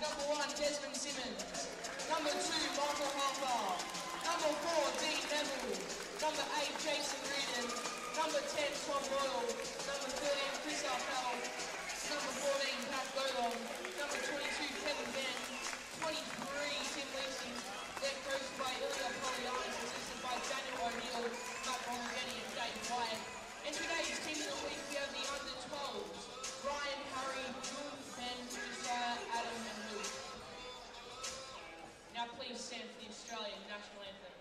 number 1, Desmond Simmons. Number 2, Michael Harper. Number 4, Dean Neville. Number 8, Jason Reardon. Number 10, Tom Royal. Number 13, Chris Arpel. Number 14, Pat Golong. Number 22, Kevin Benn. 23, Tim Leasing. Then coached by Ilya Polyanis, assisted by Daniel O'Neill, Matt Bonageni and Dave White. In today's team of the week, we have the under-12s. Ryan, Harry, June, Ben, Josiah, Adam and Luke. Now please stand for the Australian National Anthem.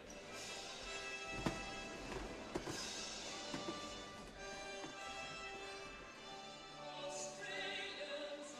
Australians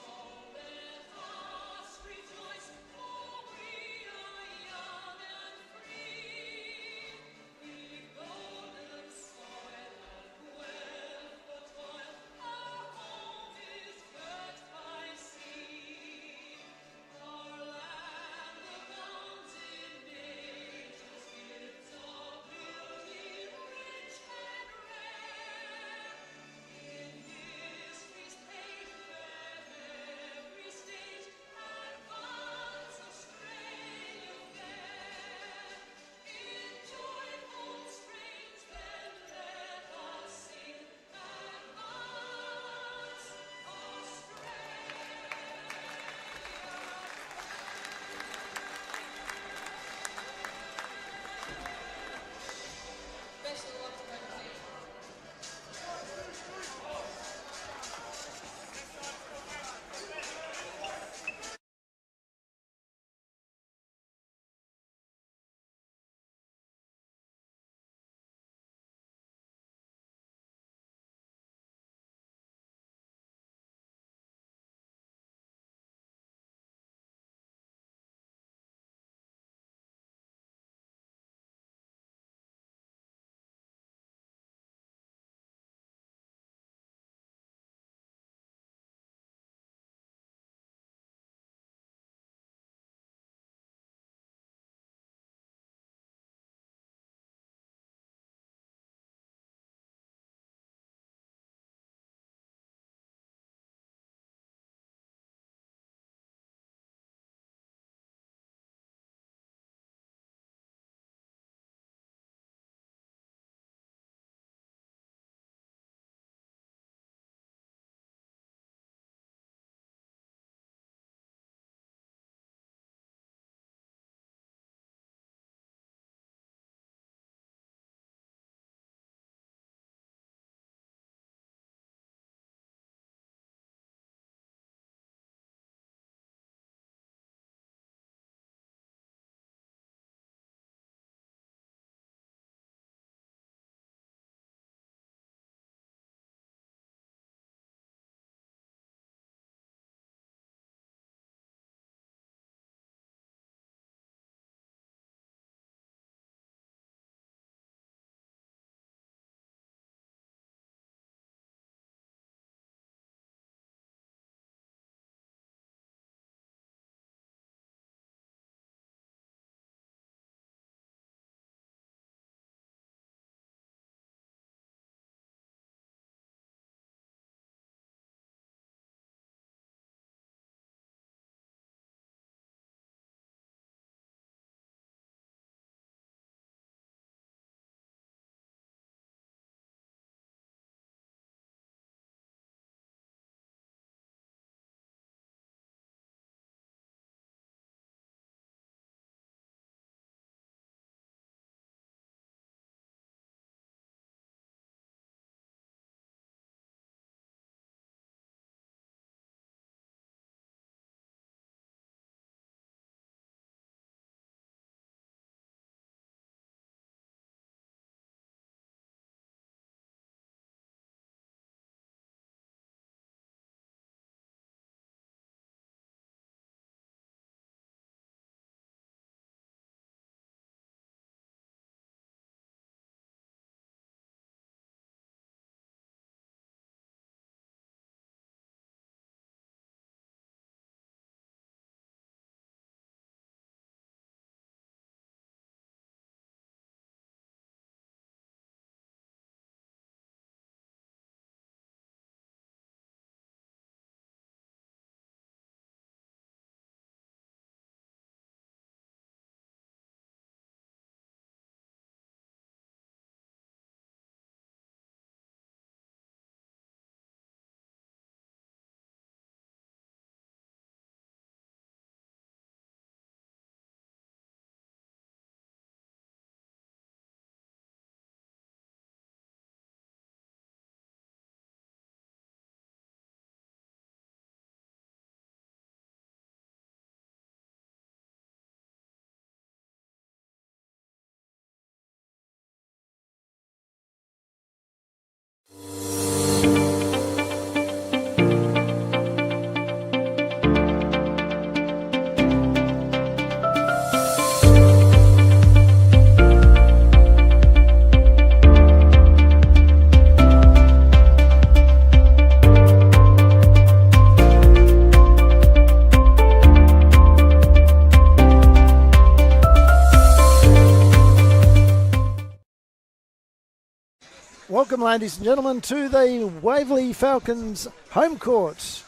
Welcome, ladies and gentlemen, to the Waverley Falcons home court.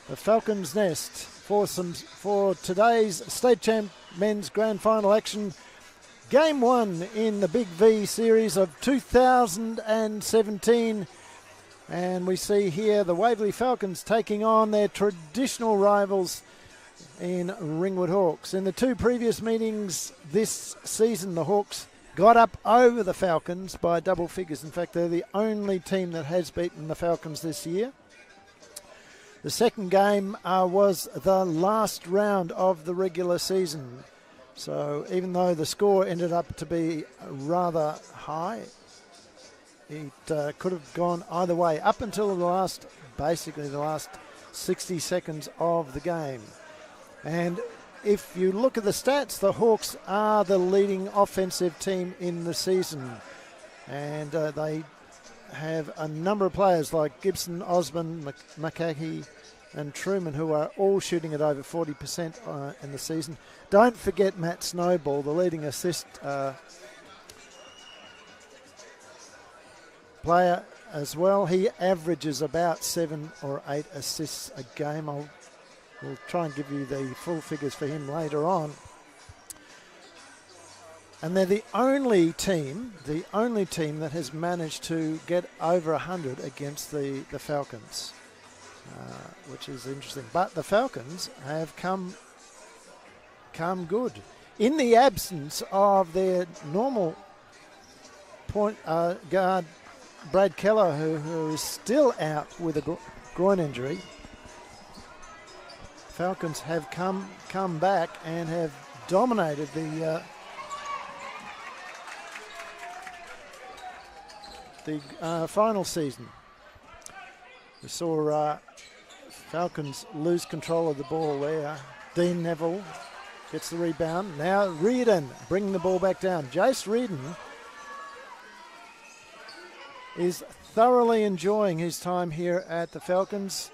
The Falcons' Nest for today's State Champ Men's Grand Final action. Game 1 in the BigV series of 2017. And we see here the Waverley Falcons taking on their traditional rivals in Ringwood Hawks. In the two previous meetings this season, the Hawks got up over the Falcons by double figures. In fact, they're the only team that has beaten the Falcons this year. The second game was the last round of the regular season. So even though the score ended up to be rather high, it could have gone either way up until basically the last 60 seconds of the game. And if you look at the stats, the Hawks are the leading offensive team in the season. And they have a number of players like Gibson, Osmond, McCahey and Truman, who are all shooting at over 40% in the season. Don't forget Matt Snowball, the leading assist player as well. He averages about 7 or 8 assists a game. We'll try and give you the full figures for him later on. And they're the only team that has managed to get over 100 against the Falcons, which is interesting. But the Falcons have come good. In the absence of their normal point guard, Brad Keller, who is still out with a groin injury, Falcons have come back and have dominated the final season. We saw Falcons lose control of the ball there. Dean Neville gets the rebound. Now Reardon bringing the ball back down. Jace Reardon is thoroughly enjoying his time here at the Falcons.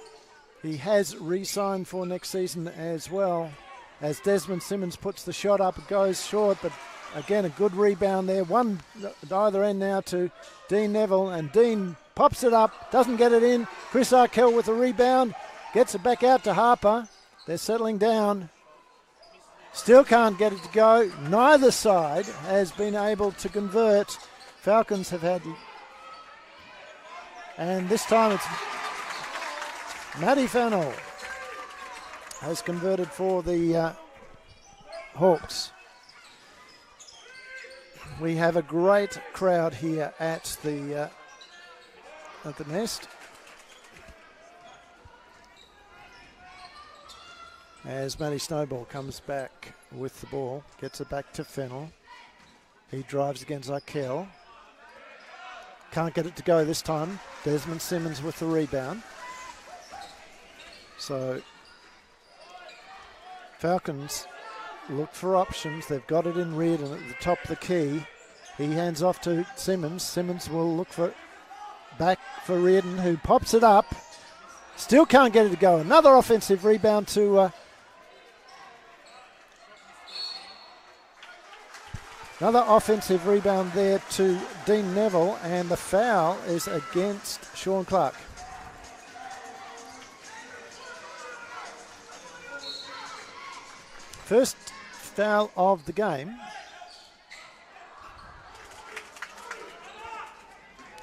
He has re-signed for next season as well. As Desmond Simmons puts the shot up, it goes short, but again a good rebound there. One at either end now to Dean Neville, and Dean pops it up, doesn't get it in. Chris Arkell with the rebound, gets it back out to Harper. They're settling down. Still can't get it to go. Neither side has been able to convert. Falcons have had... And this time it's Matty Fennell has converted for the Hawks. We have a great crowd here at the Nest. As Matty Snowball comes back with the ball, gets it back to Fennell. He drives against Arkell. Can't get it to go this time. Desmond Simmons with the rebound. So Falcons look for options. They've got it in Reardon at the top of the key. He hands off to Simmons. Simmons will look for back for Reardon, who pops it up. Still can't get it to go. Another offensive rebound to another offensive rebound there to Dean Neville, and the foul is against Sean Clark. First foul of the game.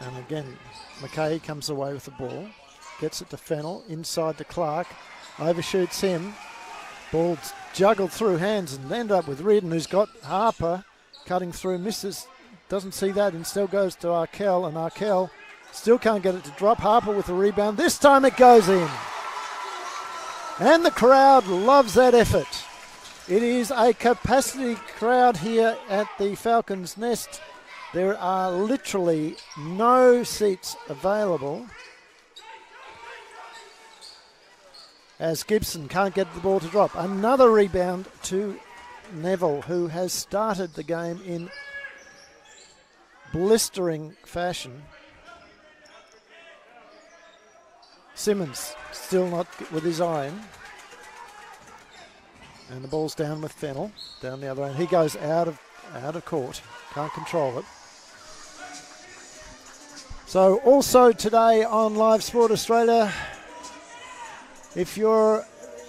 And again, McKay comes away with the ball. Gets it to Fennell, inside to Clark. Overshoots him. Ball's juggled through hands and ended up with Reardon, who's got Harper cutting through, misses, doesn't see that, and still goes to Arkell, and Arkell still can't get it to drop. Harper with the rebound. This time it goes in. And the crowd loves that effort. It is a capacity crowd here at the Falcons' Nest. There are literally no seats available, as Gibson can't get the ball to drop. Another rebound to Neville, who has started the game in blistering fashion. Simmons still not with his iron. And the ball's down with Fennell, down the other end. He goes out of court, can't control it. So also today on Live Sport Australia, if you're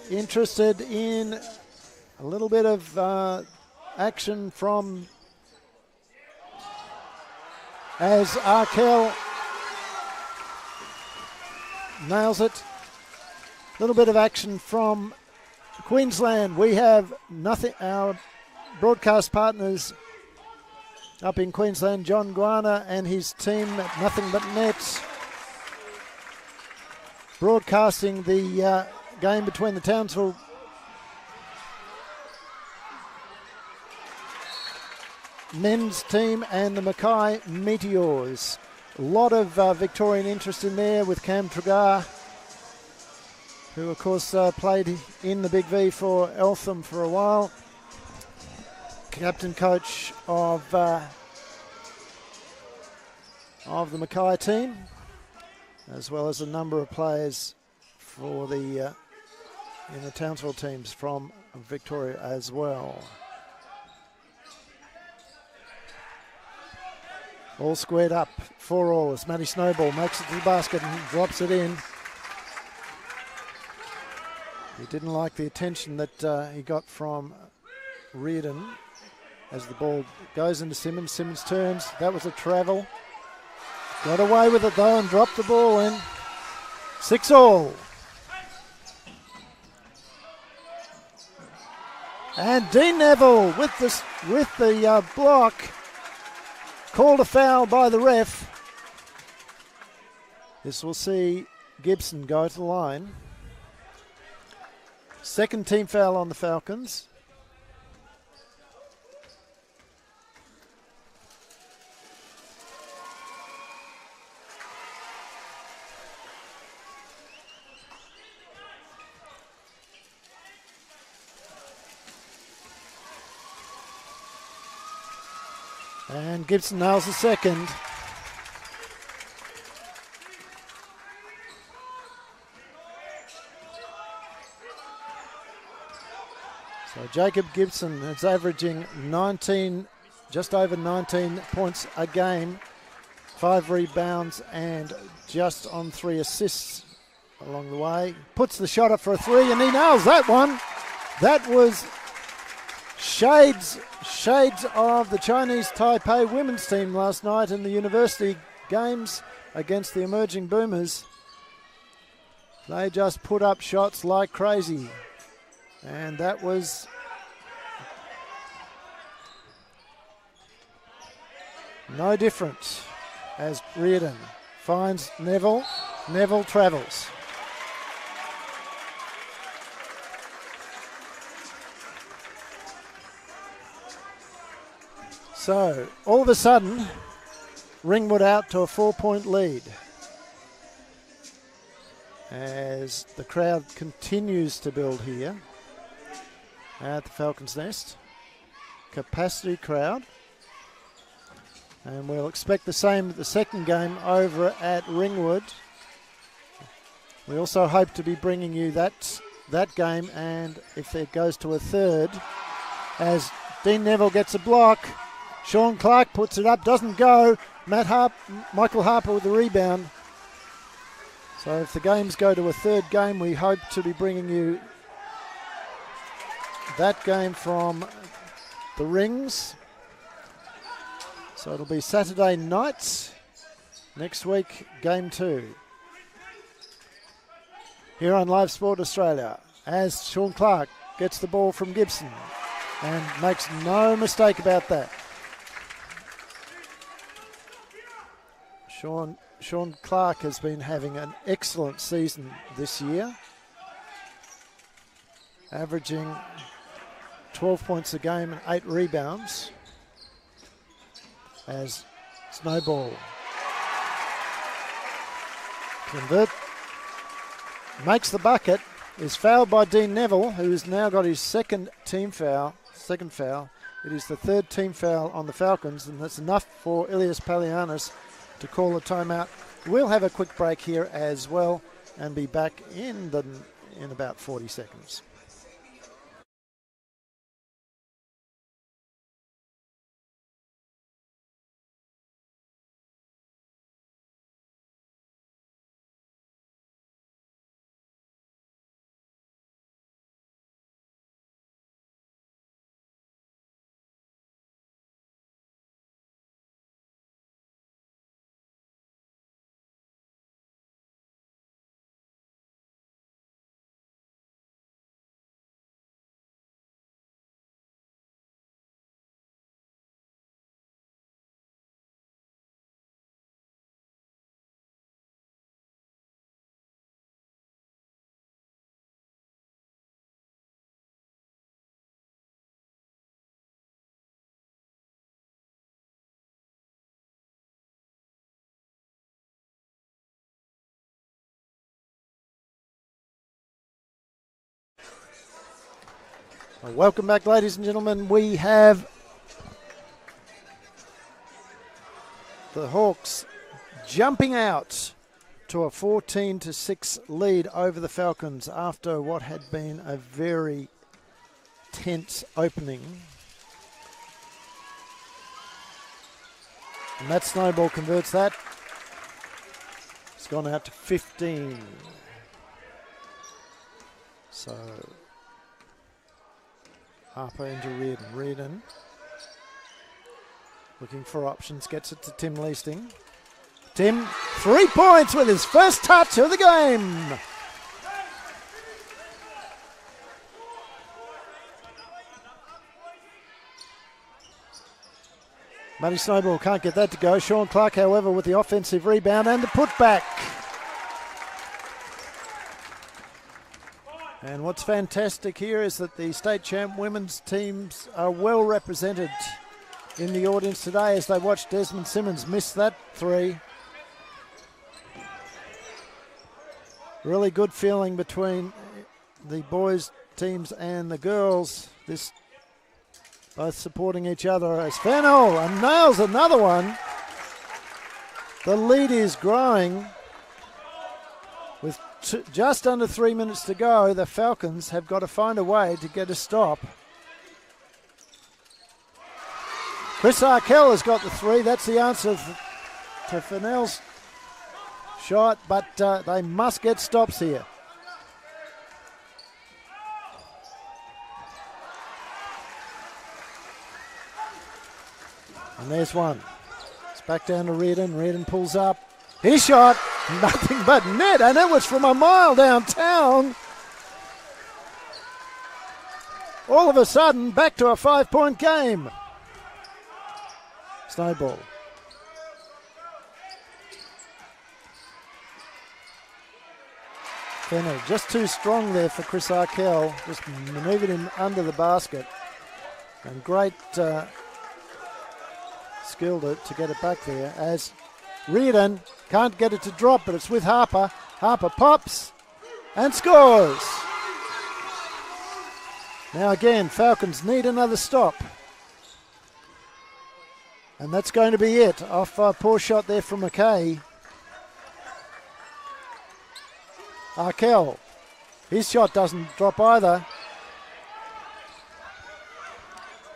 interested in a little bit of action from, as Arkell nails it, a little bit of action from Queensland. We have nothing, our broadcast partners up in Queensland, John Guana and his team at Nothing But Nets, broadcasting the game between the Townsville men's team and the Mackay Meteors. A lot of Victorian interest in there with Cam Tregar, who of course played in the Big V for Eltham for a while. Captain coach of the Mackay team, as well as a number of players for the in the Townsville teams from Victoria as well. All squared up, 4-all as Matty Snowball makes it to the basket and drops it in. He didn't like the attention that he got from Reardon as the ball goes into Simmons. Simmons turns. That was a travel. Got away with it though and dropped the ball in. 6-all. And Dean Neville with the block. Called a foul by the ref. This will see Gibson go to the line. Second team foul on the Falcons. And Gibson nails the second. So Jacob Gibson is averaging 19, just over 19 points a game, 5 rebounds and just on 3 assists along the way. Puts the shot up for a 3 and he nails that one. That was shades of the Chinese Taipei women's team last night in the university games against the emerging Boomers. They just put up shots like crazy. And that was no different as Reardon finds Neville. Neville travels. So, all of a sudden, Ringwood out to a 4-point lead as the crowd continues to build here at the Falcons' Nest. Capacity crowd. And we'll expect the same at the second game over at Ringwood. We also hope to be bringing you that game, and if it goes to a third, as Dean Neville gets a block, Sean Clark puts it up, doesn't go. Michael Harper with the rebound. So if the games go to a third game, we hope to be bringing you that game from the Rings. So it'll be Saturday night. Next week, game 2. Here on Live Sport Australia, as Sean Clark gets the ball from Gibson and makes no mistake about that. Sean Clark has been having an excellent season this year, averaging 12 points a game and 8 rebounds as Snowball makes the bucket, is fouled by Dean Neville, who has now got his second foul. It is the third team foul on the Falcons, and that's enough for Ilias Palianis to call a timeout. We'll have a quick break here as well and be back in about 40 seconds. Well, welcome back, ladies and gentlemen. We have the Hawks jumping out to a 14-6 lead over the Falcons after what had been a very tense opening. And that snowball converts that. It's gone out to 15. So Harper into Reardon. Reardon looking for options, gets it to Tim Leasting. Tim, 3 points with his first touch of the game. Matty Snowball can't get that to go. Sean Clark, however, with the offensive rebound and the putback. And what's fantastic here is that the state champ women's teams are well represented in the audience today as they watch Desmond Simmons miss that three. Really good feeling between the boys teams and the girls. This both supporting each other as Fennell and nails another one. The lead is growing. With just under 3 minutes to go, the Falcons have got to find a way to get a stop. Chris Arkell has got the three. That's the answer to Fennell's shot, but they must get stops here. And there's one. It's back down to Reardon. Reardon pulls up. His shot, nothing but net, and it was from a mile downtown. All of a sudden, back to a 5-point game. Snowball. Fennell just too strong there for Chris Arkell. Just manoeuvred him under the basket. And great skill to get it back there as Reardon can't get it to drop, but it's with Harper. Harper pops and scores. Now again, Falcons need another stop. And that's going to be it. Off a poor shot there from McKay. Arkell. His shot doesn't drop either.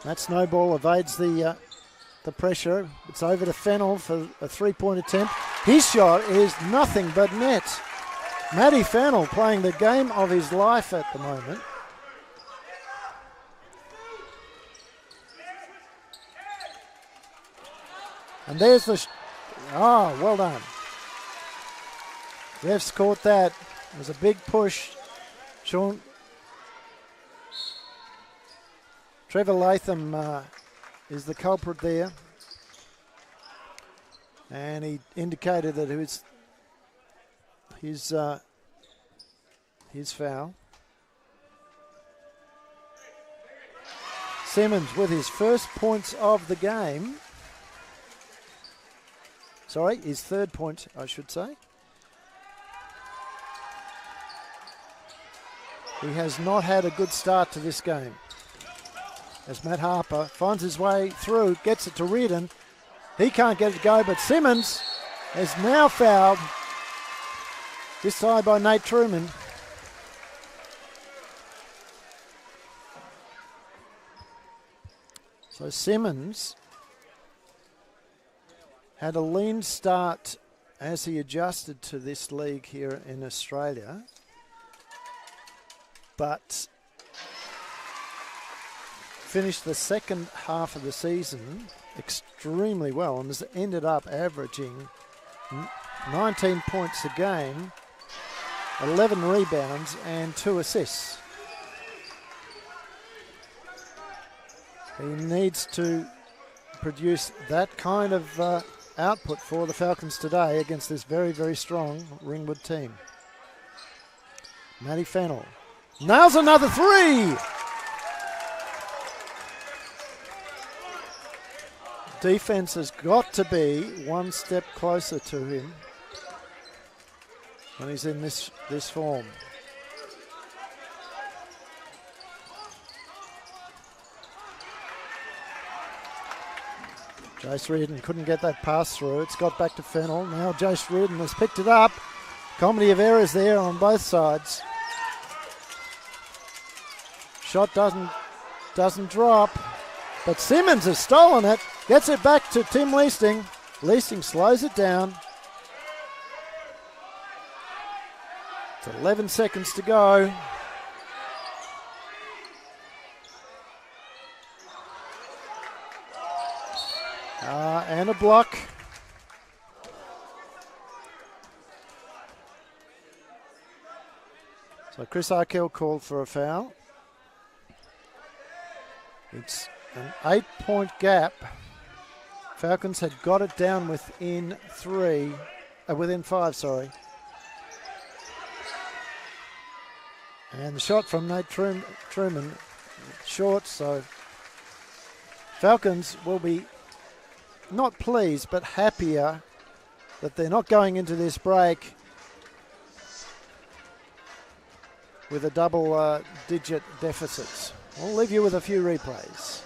That snowball evades the pressure. It's over to Fennell for a three-point attempt. His shot is nothing but net. Matty Fennell playing the game of his life at the moment. And there's the... well done. Refs caught that. It was a big push. Trevor Latham is the culprit there. And he indicated that it was his foul. Simmons with his first points of the game. Sorry, his third point, I should say. He has not had a good start to this game. As Matt Harper finds his way through, gets it to Reardon. He can't get it to go, but Simmons is now fouled. This time by Nate Truman. So Simmons had a lean start as he adjusted to this league here in Australia, but finished the second half of the season extremely well and has ended up averaging 19 points a game, 11 rebounds and 2 assists. He needs to produce that kind of output for the Falcons today against this very, very strong Ringwood team. Matty Fennell nails another three. Defense has got to be one step closer to him when he's in this form. Jace Reardon couldn't get that pass through. It's got back to Fennell. Now Jace Reardon has picked it up. Comedy of errors there on both sides. Shot doesn't drop. But Simmons has stolen it. Gets it back to Tim Leasting. Leasting slows it down. It's 11 seconds to go. And a block. So Chris Arkell called for a foul. It's an 8-point gap. Falcons had got it down within within 5, sorry. And the shot from Nate Truman, short, so Falcons will be not pleased, but happier that they're not going into this break with a double-digit deficits. We'll leave you with a few replays.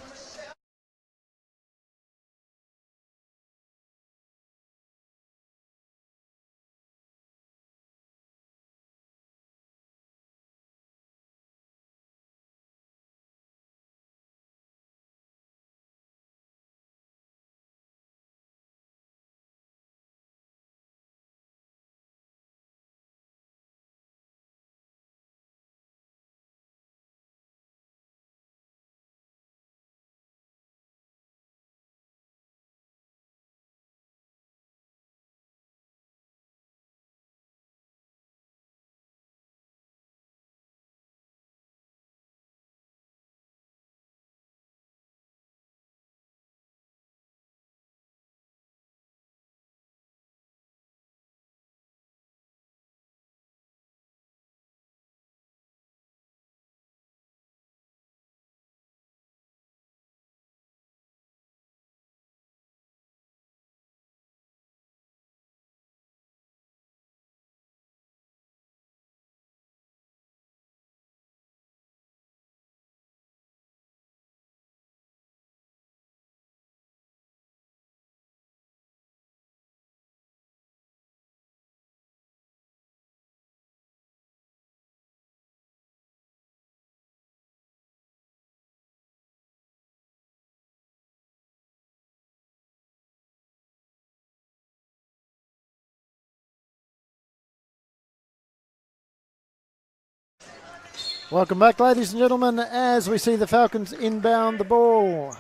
Welcome back, ladies and gentlemen, as we see the Falcons inbound the ball.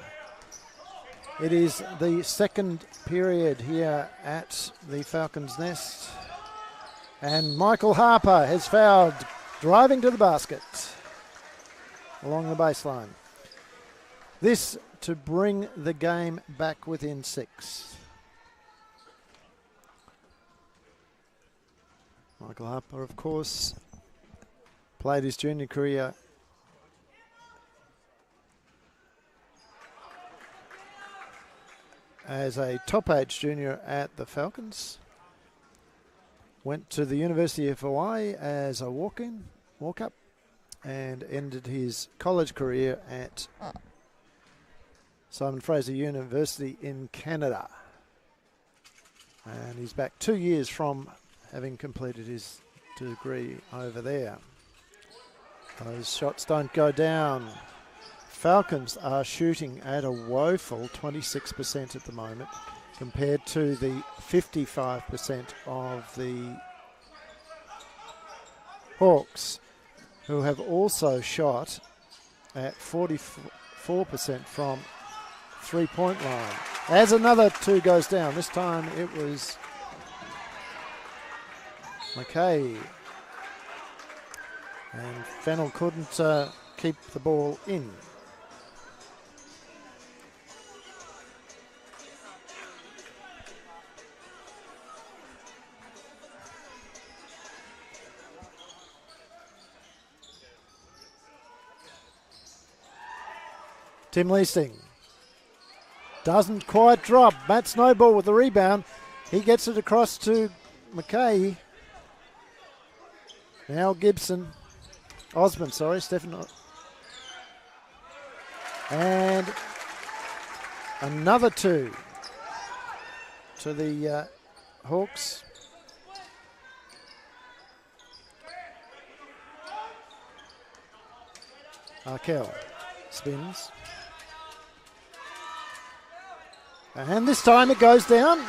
It is the second period here at the Falcons' nest. And Michael Harper has fouled, driving to the basket along the baseline. This to bring the game back within 6. Michael Harper, of course, played his junior career as a top-age junior at the Falcons. Went to the University of Hawaii as a walk-up, and ended his college career at Simon Fraser University in Canada. And he's back 2 years from having completed his degree over there. Those shots don't go down. Falcons are shooting at a woeful 26% at the moment, compared to the 55% of the Hawks, who have also shot at 44% from three-point line. As another 2 goes down, this time it was McKay. And Fennell couldn't keep the ball in. Tim Leasting doesn't quite drop. Matt Snowball with the rebound. He gets it across to McKay. Now Osmond, Stephen. And another 2. to the Hawks. Arkell spins. And this time it goes down.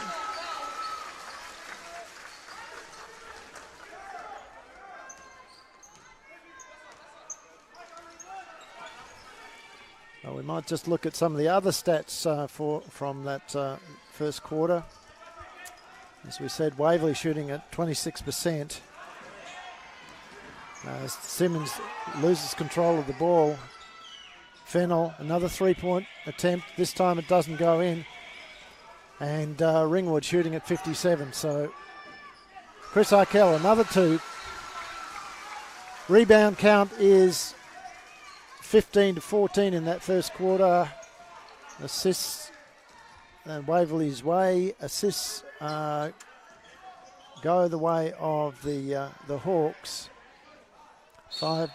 Well, we might just look at some of the other stats from that first quarter. As we said, Waverley shooting at 26%. Simmons loses control of the ball. Fennell, another three-point attempt. This time it doesn't go in. And Ringwood shooting at 57. So Chris Arkell, another two. Rebound count is 15-14 in that first quarter. Assists Waverley's way. Assists go the way of the Hawks. 7-5,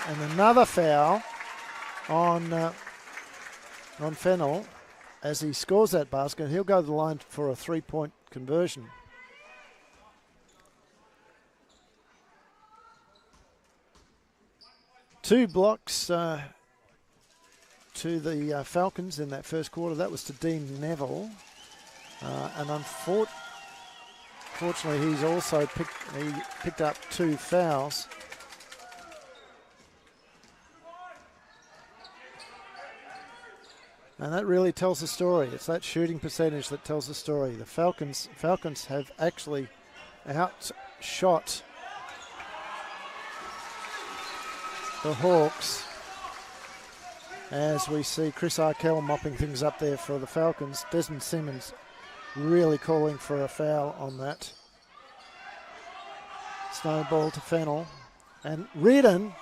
and another foul on Fennell as he scores that basket. He'll go to the line for a three-point conversion. Two blocks to the Falcons in that first quarter. That was to Dean Neville, and unfortunately, he's also picked up two fouls. And that really tells the story. It's that shooting percentage that tells the story. The Falcons have actually outshot the Hawks. As we see Chris Arkell mopping things up there for the Falcons. Desmond Simmons really calling for a foul on that. Snowball to Fennell. And Reardon,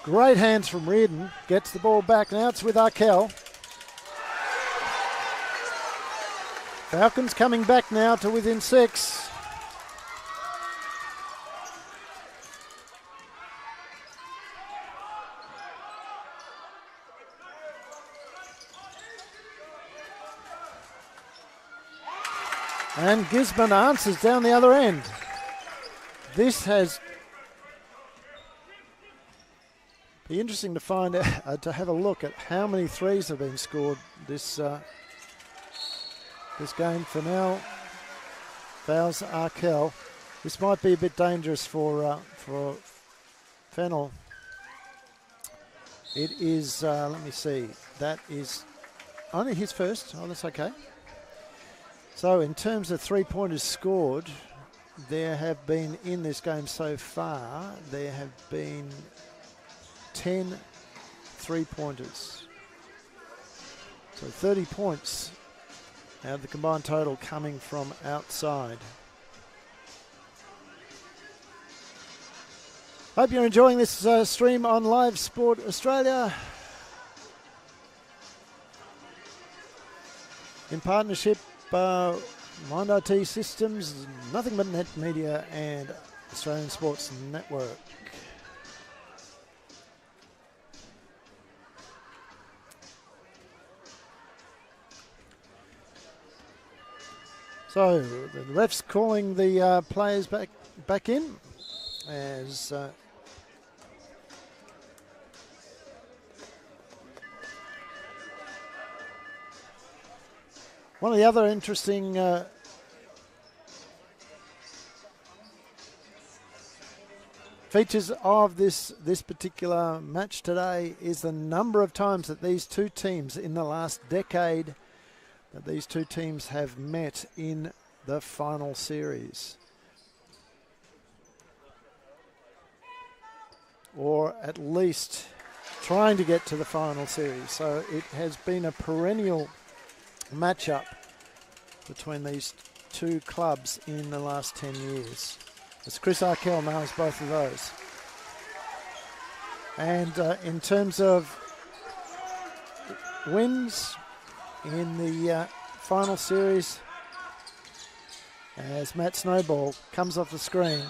great hands from Reardon, gets the ball back. Now it's with Arkell. Falcons coming back now to within 6. And Gisborne answers down the other end. This has be interesting to find out, to have a look at how many threes have been scored this game. For now, fouls Arkell. This might be a bit dangerous for Fennell. It is. Let me see. That is only his first. Oh, that's okay. So in terms of three-pointers scored, there have been in this game so far, there have been 10 three-pointers. So 30 points out of the combined total coming from outside. Hope you're enjoying this stream on Live Sport Australia. In partnership Mind IT Systems, Nothing But Net Media and Australian Sports Network. So the ref's calling the players back in as one of the other interesting features of this particular match today is the number of times that these two teams in the last decade that these two teams have met in the final series. Or at least trying to get to the final series. So it has been a perennial matchup between these two clubs in the last 10 years. As Chris Arkell knows both of those. And in terms of wins in the final series, as Matt Snowball comes off the screen.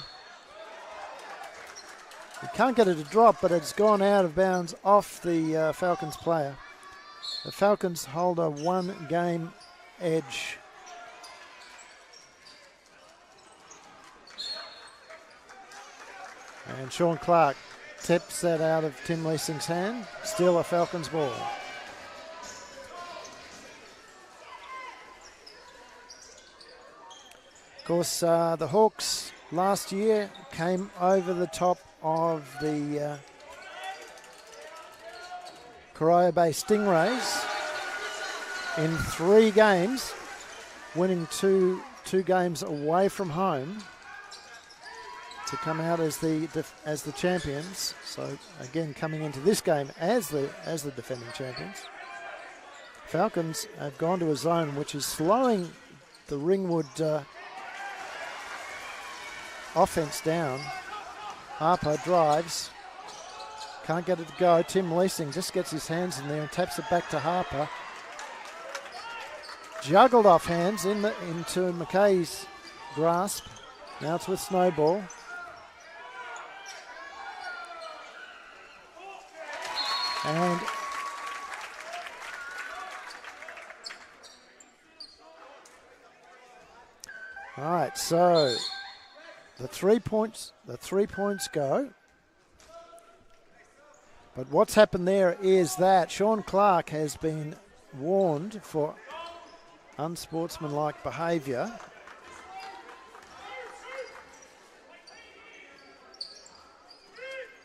He can't get it to drop, but it's gone out of bounds off the Falcons player. The Falcons hold a 1-game edge. And Sean Clark tips that out of Tim Leasing's hand. Still a Falcons ball. Of course, the Hawks last year came over the top of the Corio Bay Stingrays in 3 games, winning two games away from home to come out as the champions. So again, coming into this game as the defending champions. Falcons have gone to a zone which is slowing the Ringwood offense down. Harper drives, can't get it to go. Tim Leasing just gets his hands in there and taps it back to Harper. Juggled off hands into McKay's grasp. Now it's with Snowball. And all right, so the 3 points go. But what's happened there is that Sean Clark has been warned for unsportsmanlike behaviour.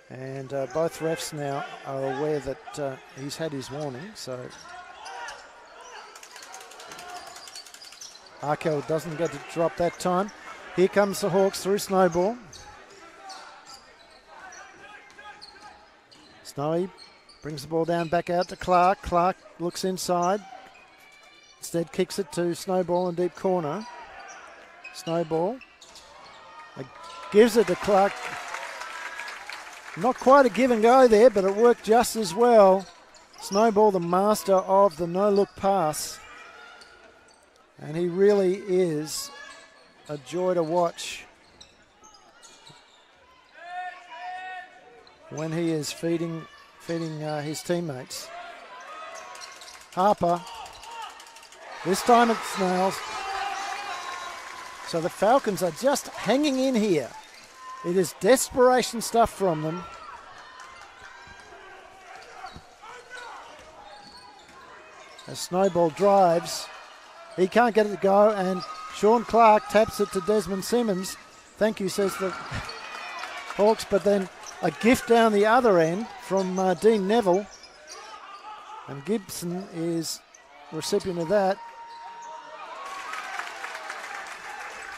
And both refs now are aware that he's had his warning, so Arkell doesn't get to drop that time. Here comes the Hawks through Snowball. Snowy brings the ball down back out to Clark. Clark looks inside. Instead kicks it to Snowball in deep corner. Snowball gives it to Clark. Not quite a give and go there, but it worked just as well. Snowball, the master of the no-look pass. And he really is a joy to watch when he is feeding his teammates. Harper. This time it's Nails. So the Falcons are just hanging in here. It is desperation stuff from them. As Snowball drives, he can't get it to go, and Sean Clark taps it to Desmond Simmons. Thank you, says the Hawks, but then a gift down the other end from Dean Neville. And Gibson is recipient of that.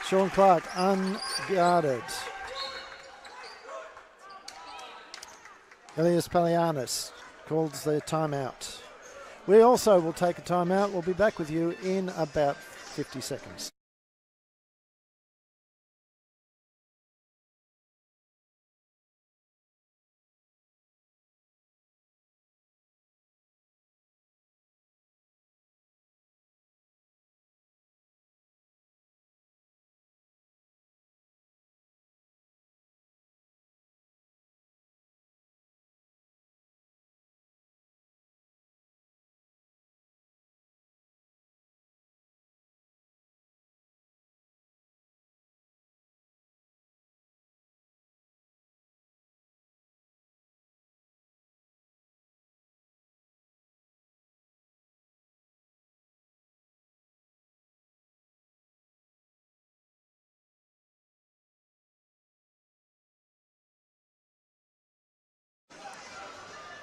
Sean Clark unguarded. Elias Palianis calls the timeout. We also will take a timeout. We'll be back with you in about 50 seconds.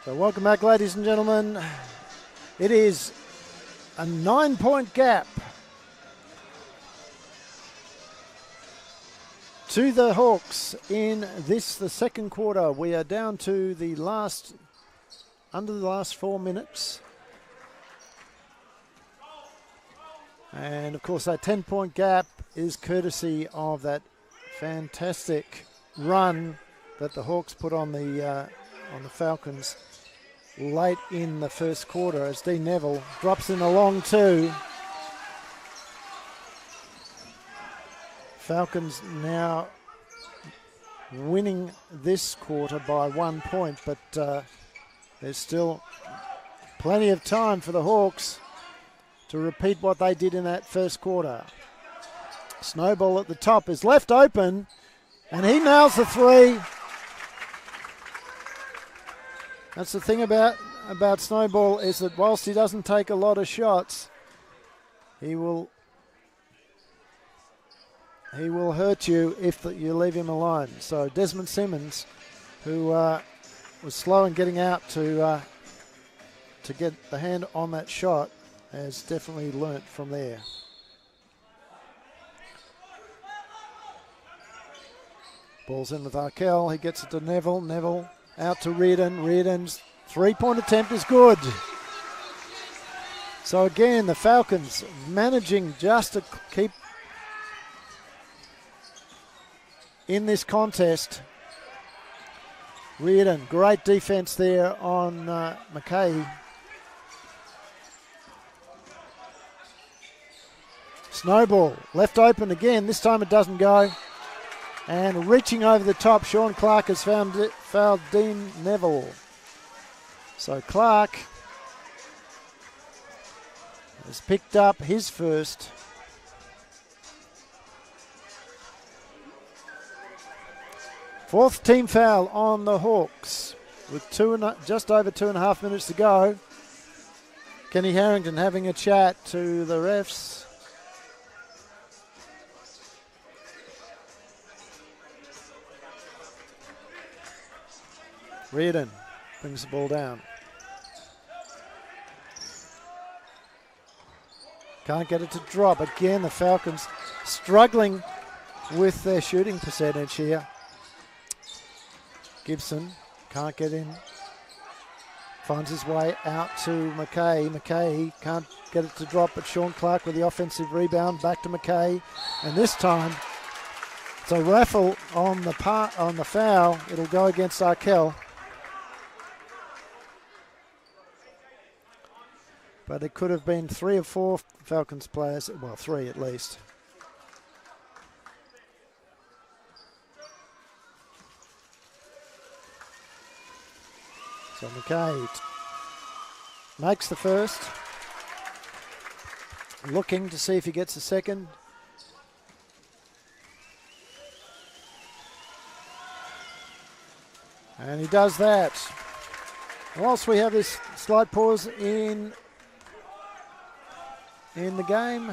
So welcome back, ladies and gentlemen. It is a 9-point gap to the Hawks in the second quarter. We are down to under the last 4 minutes. And of course that 10-point gap is courtesy of that fantastic run that the Hawks put on the Falcons late in the first quarter as Dean Neville drops in a long two. Falcons now winning this quarter by 1 point, but there's still Plenty of time for the Hawks to repeat what they did in that first quarter. Snowball at the top is left open, and he nails the three. That's the thing about Snowball, is that whilst he doesn't take a lot of shots, he will hurt you if you leave him alone. So Desmond Simmons, who was slow in getting out to get the hand on that shot, has definitely learnt from there. Ball's in with Arkell. He gets it to Neville. Neville out to Reardon. Reardon's three-point attempt is good. So again, the Falcons managing just to keep in this contest. Reardon, great defense there on McKay. Snowball, left open again. This time it doesn't go. And reaching over the top, Sean Clark has fouled Dean Neville. So Clark has picked up his first. Fourth team foul on the Hawks with just over 2.5 minutes to go. Kenny Harrington having a chat to the refs. Reardon brings the ball down. Can't get it to drop. Again, the Falcons struggling with their shooting percentage here. Gibson can't get in. Finds his way out to McKay. McKay can't get it to drop, but Sean Clark with the offensive rebound. Back to McKay. And this time, it's a raffle on the foul. It'll go against Arkell. But it could have been 3 or 4 Falcons players, well, 3 at least. So McKay makes the first. Looking to see if he gets a second. And he does that. Whilst we have this slight pause in the game,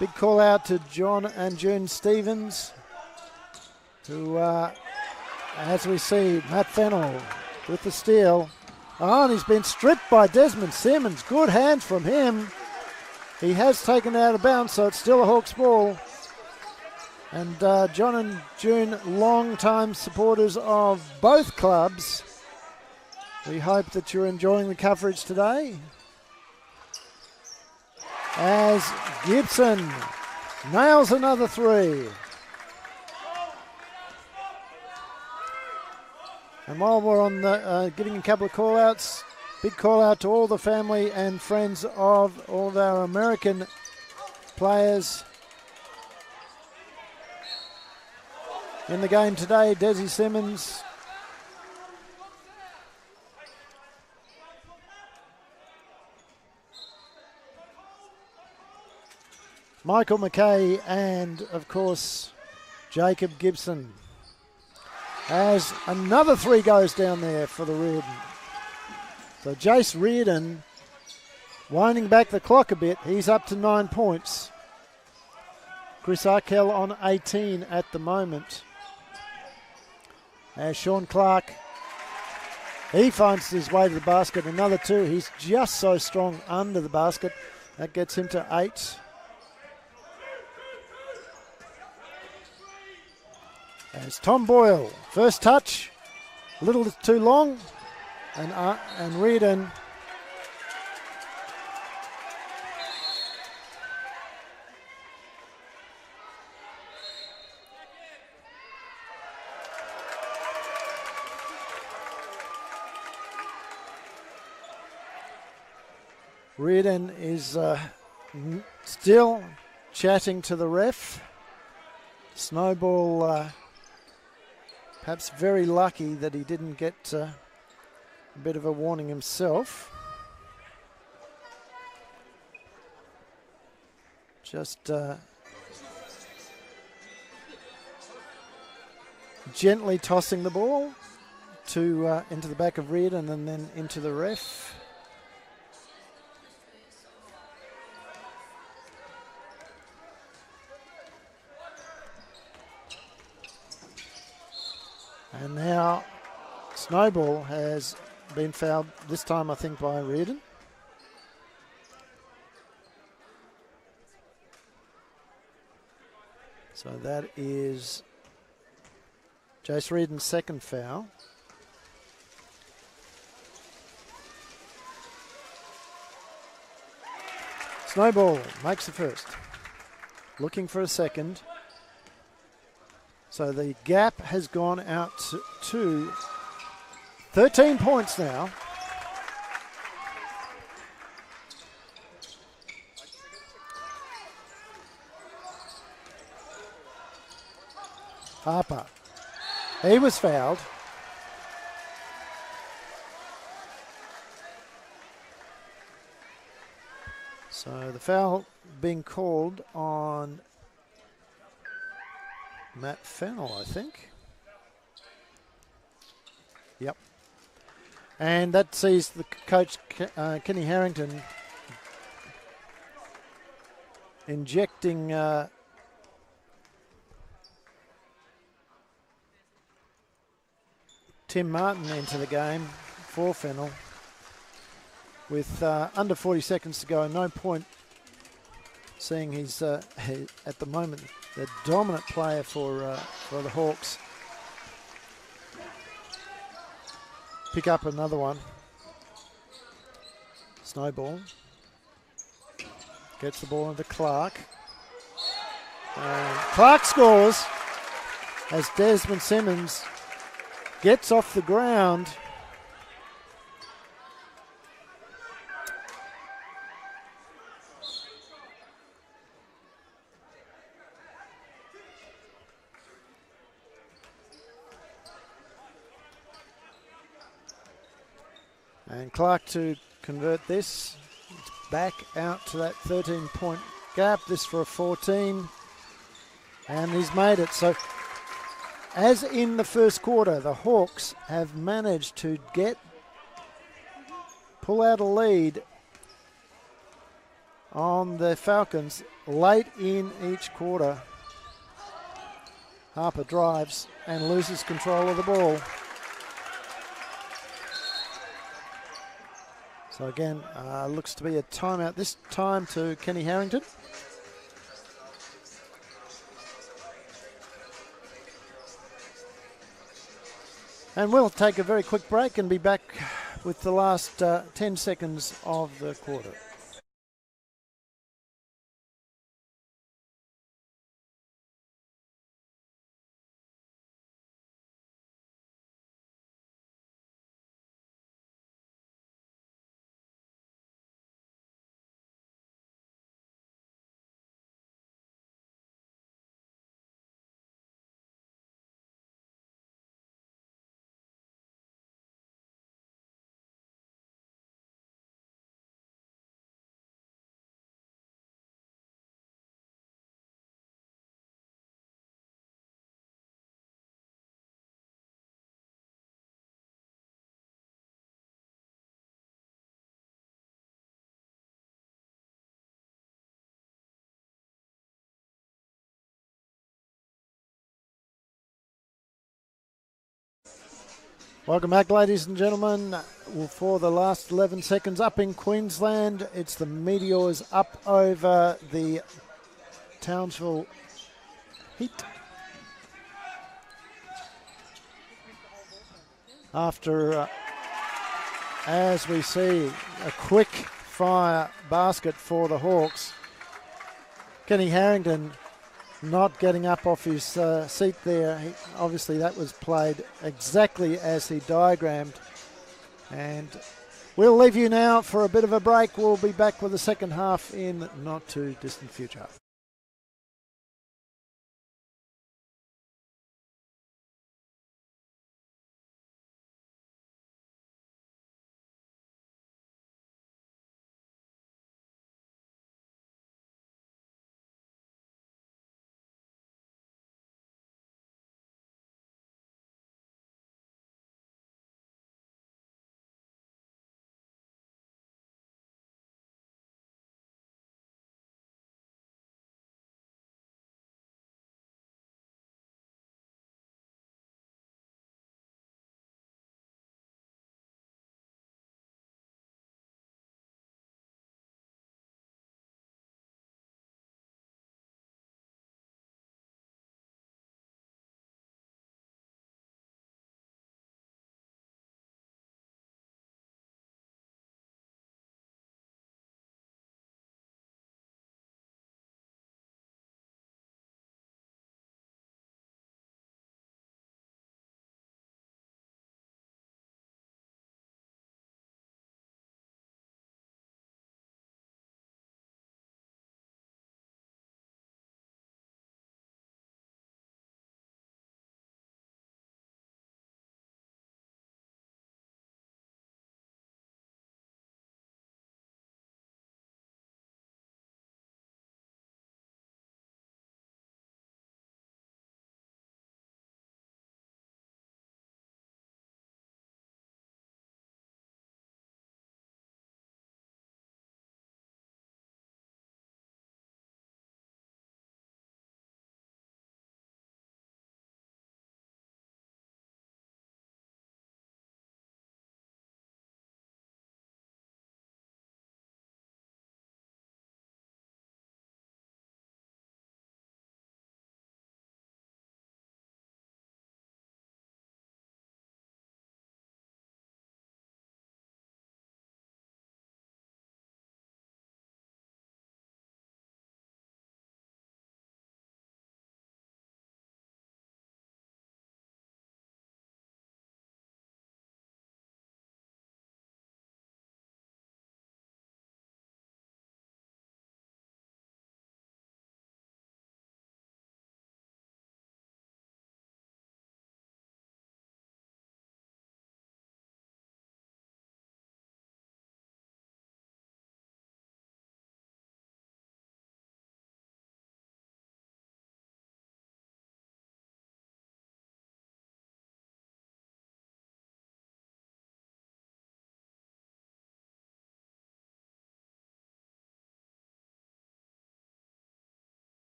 big call out to John and June Stevens, who, as we see, Matt Fennell with the steal. Oh, and he's been stripped by Desmond Simmons. Good hands from him. He has taken it out of bounds, so it's still a Hawks ball. And John and June, long-time supporters of both clubs. We hope that you're enjoying the coverage today. As Gibson nails another three. And while we're on the giving a couple of call-outs, big call-out to all the family and friends of all of our American players in the game today. Desi Simmons, Michael McKay, and of course Jacob Gibson. As another three goes down there for the Reardon. So Jace Reardon winding back the clock a bit. He's up to 9 points. Chris Arkell on 18 at the moment. As Sean Clark, he finds his way to the basket. Another two. He's just so strong under the basket. That gets him to 8. As Tom Boyle, first touch, a little too long, and Reardon is still chatting to the ref. Snowball perhaps very lucky that he didn't get a bit of a warning himself. Just gently tossing the ball to into the back of Reardon and then into the ref. And now Snowball has been fouled, this time I think by Reardon. So that is Jace Reardon's second foul. Snowball makes the first. Looking for a second. So the gap has gone out to 13 points now. Harper. He was fouled. So the foul being called on Matt Fennell, I think. Yep. And that sees the coach, Kenny Harrington, injecting Tim Martin into the game for Fennell. With under 40 seconds to go, no point seeing he's at the moment the dominant player for the Hawks. Pick up another one. Snowball gets the ball into Clark. And Clark scores as Desmond Simmons gets off the ground. And Clark to convert this. It's back out to that 13-point gap. This for a 14. And he's made it. So, as in the first quarter, the Hawks have managed to pull out a lead on the Falcons late in each quarter. Harper drives and loses control of the ball. So again, looks to be a timeout this time to Kenny Harrington. And we'll take a very quick break and be back with the last 10 seconds of the quarter. Welcome back, ladies and gentlemen. For the last 11 seconds up in Queensland, it's the Meteors up over the Townsville Heat. After, as we see, a quick fire basket for the Hawks. Kenny Harrington not getting up off his seat there. Obviously that was played exactly as he diagrammed. And we'll leave you now for a bit of a break. We'll be back with the second half in not too distant future.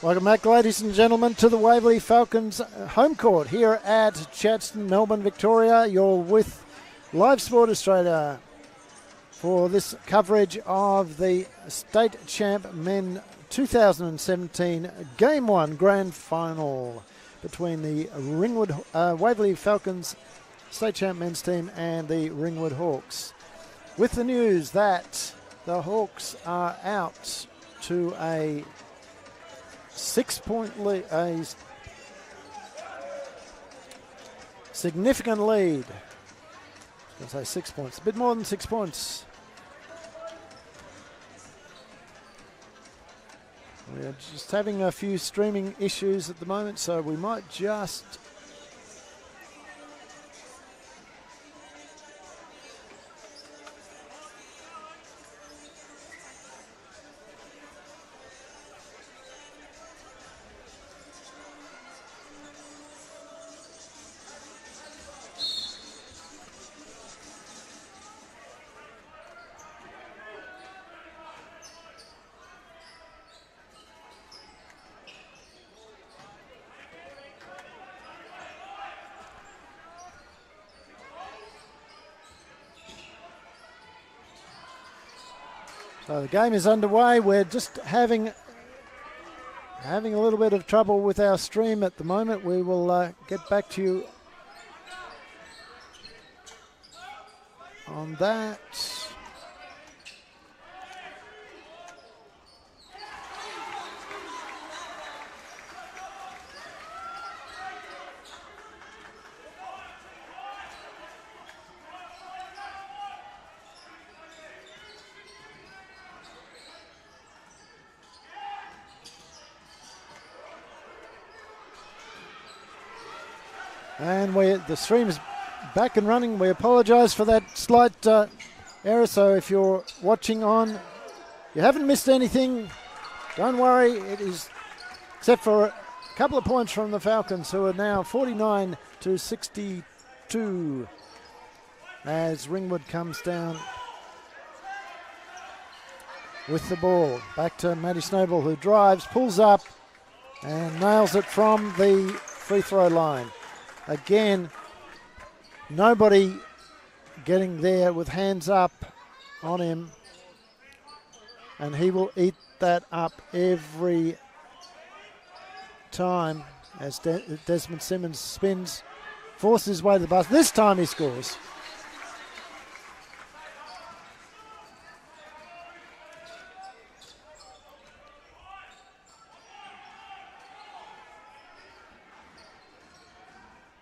Welcome back, ladies and gentlemen, to the Waverley Falcons home court here at Chadstone, Melbourne, Victoria. You're with Live Sport Australia for this coverage of the State Champ Men 2017 Game 1 Grand Final between the Ringwood Waverley Falcons State Champ Men's team and the Ringwood Hawks. With the news that the Hawks are out to a 6-point lead, a significant lead. I was going to say 6 points, a bit more than 6 points. We're just having a few streaming issues at the moment, so we might just So the game is underway. We're just having a little bit of trouble with our stream at the moment. We will get back to you on that. And the stream is back and running. We apologise for that slight error. So if you're watching on, you haven't missed anything. Don't worry. It is, except for a couple of points from the Falcons, who are now 49-62 as Ringwood comes down with the ball. Back to Matty Snowball, who drives, pulls up, and nails it from the free throw line. Again, nobody getting there with hands up on him, and he will eat that up every time as Desmond Simmons spins, forces his way to the basket. This time he scores.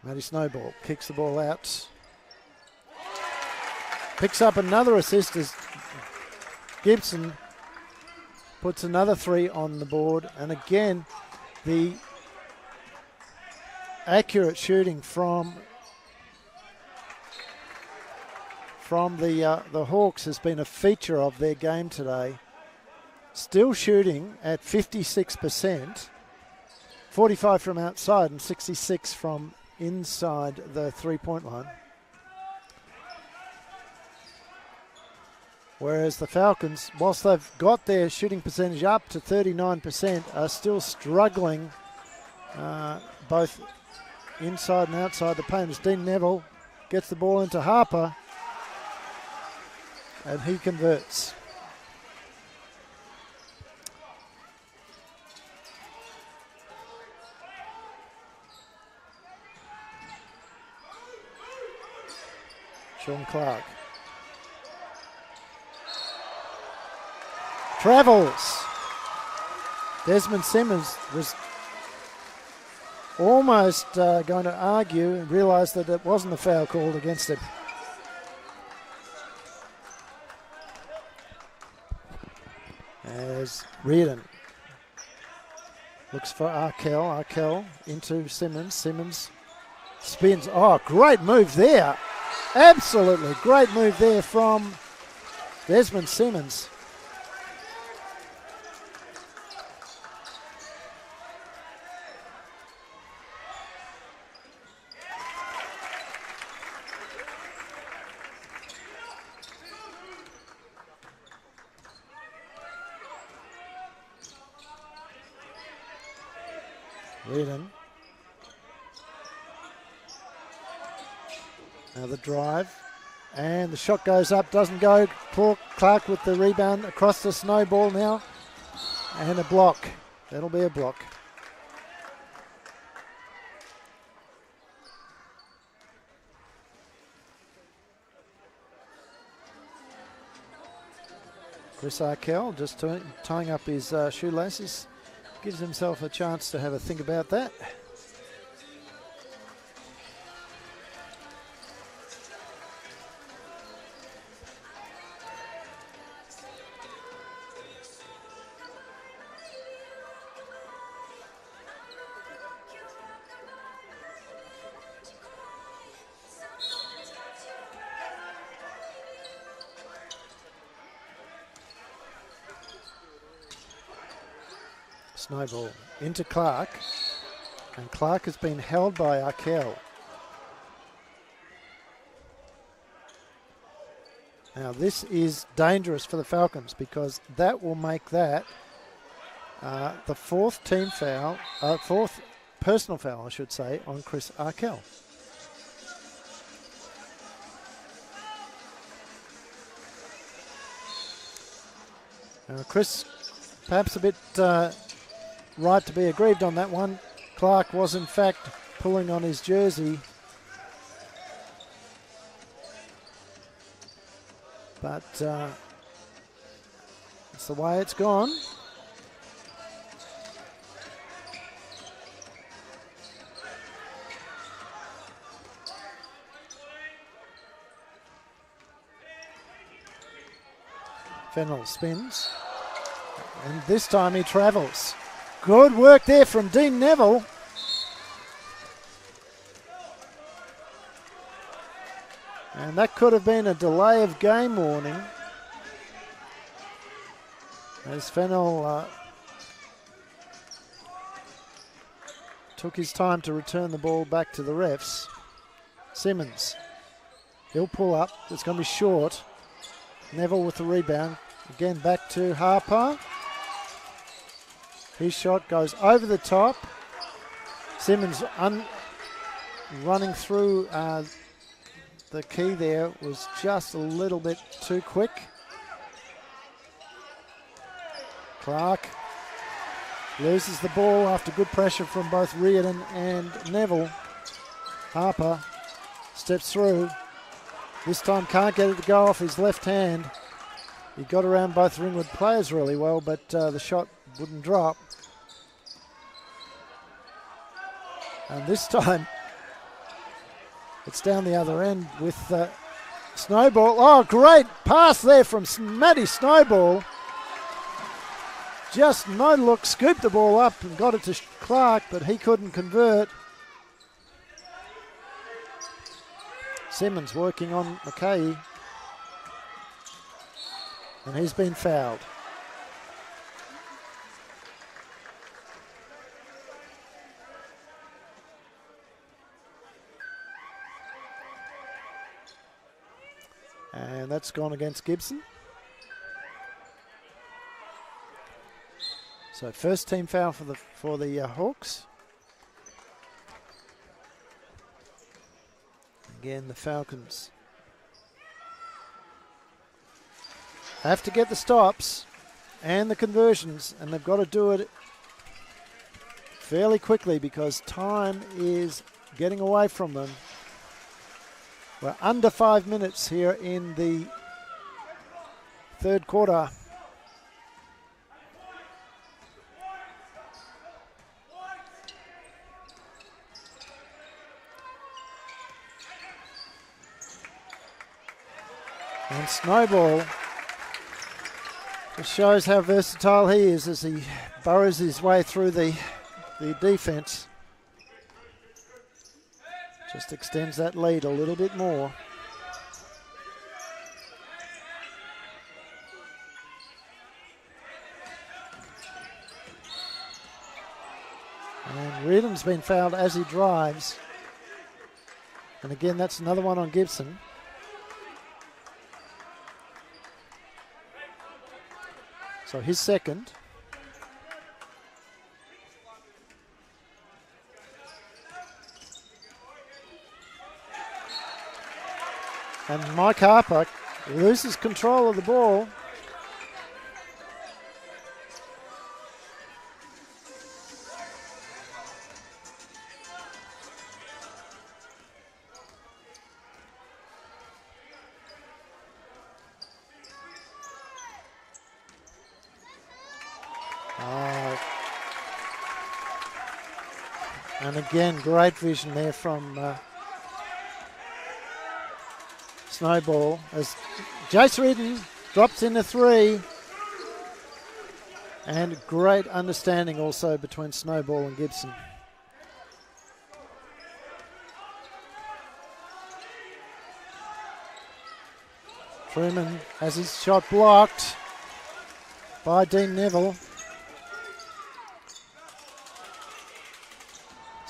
Matty Snowball kicks the ball out. Picks up another assist as Gibson puts another three on the board. And again, the accurate shooting from the Hawks has been a feature of their game today. Still shooting at 56%, 45 from outside and 66 from inside the three-point line. Whereas the Falcons, whilst they've got their shooting percentage up to 39%, are still struggling both inside and outside the paint. As Dean Neville gets the ball into Harper, and he converts. Sean Clark. Travels. Desmond Simmons was almost going to argue and realised that it wasn't a foul called against him. As Reardon looks for Arkell. Arkell into Simmons. Simmons spins. Oh, great move there. Absolutely great move there from Desmond Simmons. Reardon. Now the drive. And the shot goes up, doesn't go. Clark with the rebound across the snowball now. And a block. That'll be a block. Chris Arkell just tying up his shoelaces. Gives himself a chance to have a think about that. Snowball into Clark, and Clark has been held by Arkell. Now this is dangerous for the Falcons because that will make that the fourth team foul, fourth personal foul I should say, on Chris Arkell. Chris perhaps a bit right to be aggrieved on that one. Clark was in fact pulling on his jersey, but it's the way it's gone. Fennell spins, and this time he travels. Good work there from Dean Neville. And that could have been a delay of game warning, as Fennell took his time to return the ball back to the refs. Simmons, he'll pull up, it's going to be short. Neville with the rebound, again back to Harper. His shot goes over the top. Simmons running through the key there was just a little bit too quick. Clark loses the ball after good pressure from both Reardon and Neville. Harper steps through. This time can't get it to go off his left hand. He got around both Ringwood players really well, but the shot wouldn't drop. And this time, it's down the other end with Snowball. Oh, great pass there from Matty Snowball. Just no look, scooped the ball up and got it to Clark, but he couldn't convert. Simmons working on McKay, and he's been fouled. And that's gone against Gibson. So first team foul for the Hawks. Again, the Falcons have to get the stops and the conversions, and they've got to do it fairly quickly because time is getting away from them. We're under 5 minutes here in the third quarter. And Snowball just shows how versatile he is as he burrows his way through the defense. Just extends that lead a little bit more. And Reardon's been fouled as he drives. And again, that's another one on Gibson. So his second. And Mike Harper loses control of the ball. And again, great vision there from Snowball as Jace Redden drops in a 3. And great understanding also between Snowball and Gibson. Truman has his shot blocked by Dean Neville.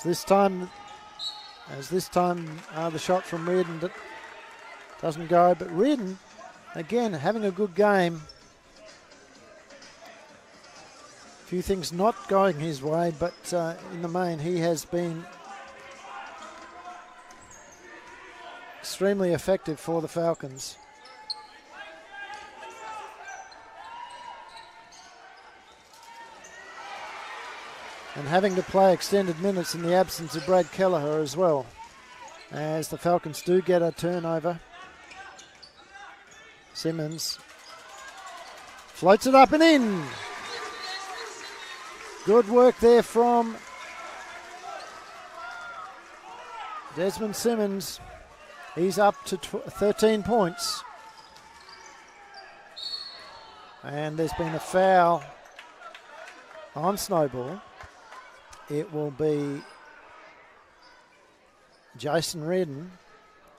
This time the shot from Reardon doesn't go, but Reardon again having a good game. A few things not going his way, but in the main he has been extremely effective for the Falcons. And having to play extended minutes in the absence of Brad Kelleher as well, as the Falcons do get a turnover. Simmons floats it up and in. Good work there from Desmond Simmons. He's up to 13 points. And there's been a foul on Snowball. It will be Jason Redden.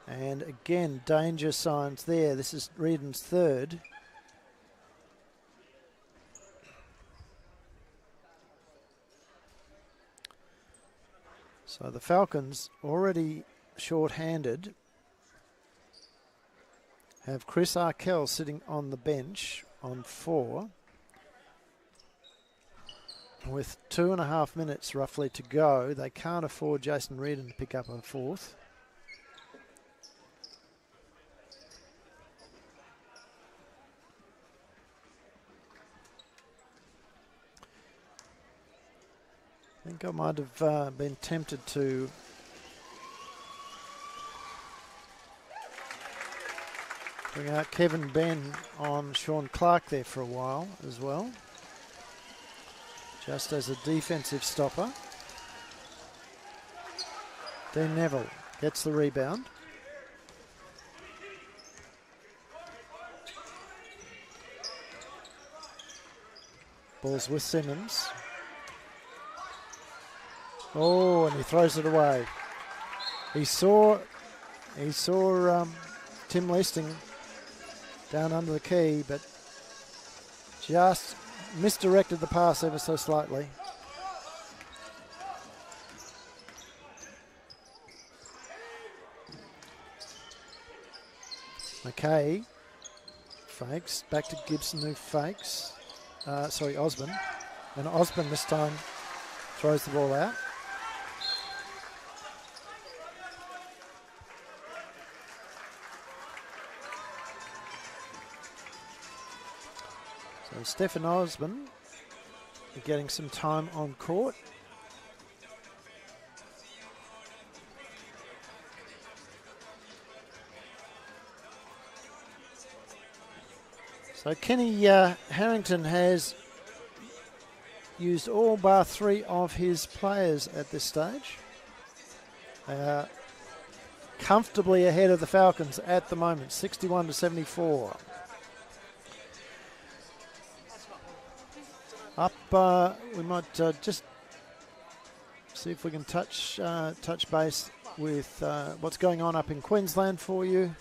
And again, danger signs there. This is Redden's third. So the Falcons, already short-handed, have Chris Arkell sitting on the bench on 4. With 2.5 minutes roughly to go, they can't afford Jason Redden to pick up a 4th. I think I might have been tempted to bring out Kevin Benn on Sean Clark there for a while as well, just as a defensive stopper. Dean Neville gets the rebound. Ball's with Simmons. Oh, and he throws it away. He saw Tim Leasting down under the key, but just misdirected the pass ever so slightly. McKay fakes, back to Gibson who fakes. Osborne. And Osborne this time throws the ball out. So Stefan Osborne getting some time on court. So Kenny Harrington has used all bar 3 of his players at this stage. They are comfortably ahead of the Falcons at the moment, 61-74. We might just see if we can touch base with what's going on up in Queensland for you.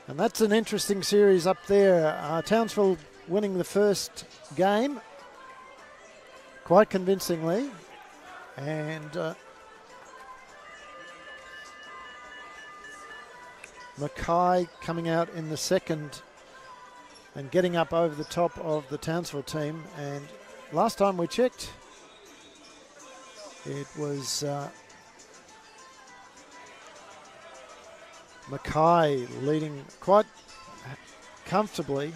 And that's an interesting series up there. Townsville winning the first game quite convincingly. And Mackay coming out in the second and getting up over the top of the Townsville team. And last time we checked, it was Mackay leading quite comfortably.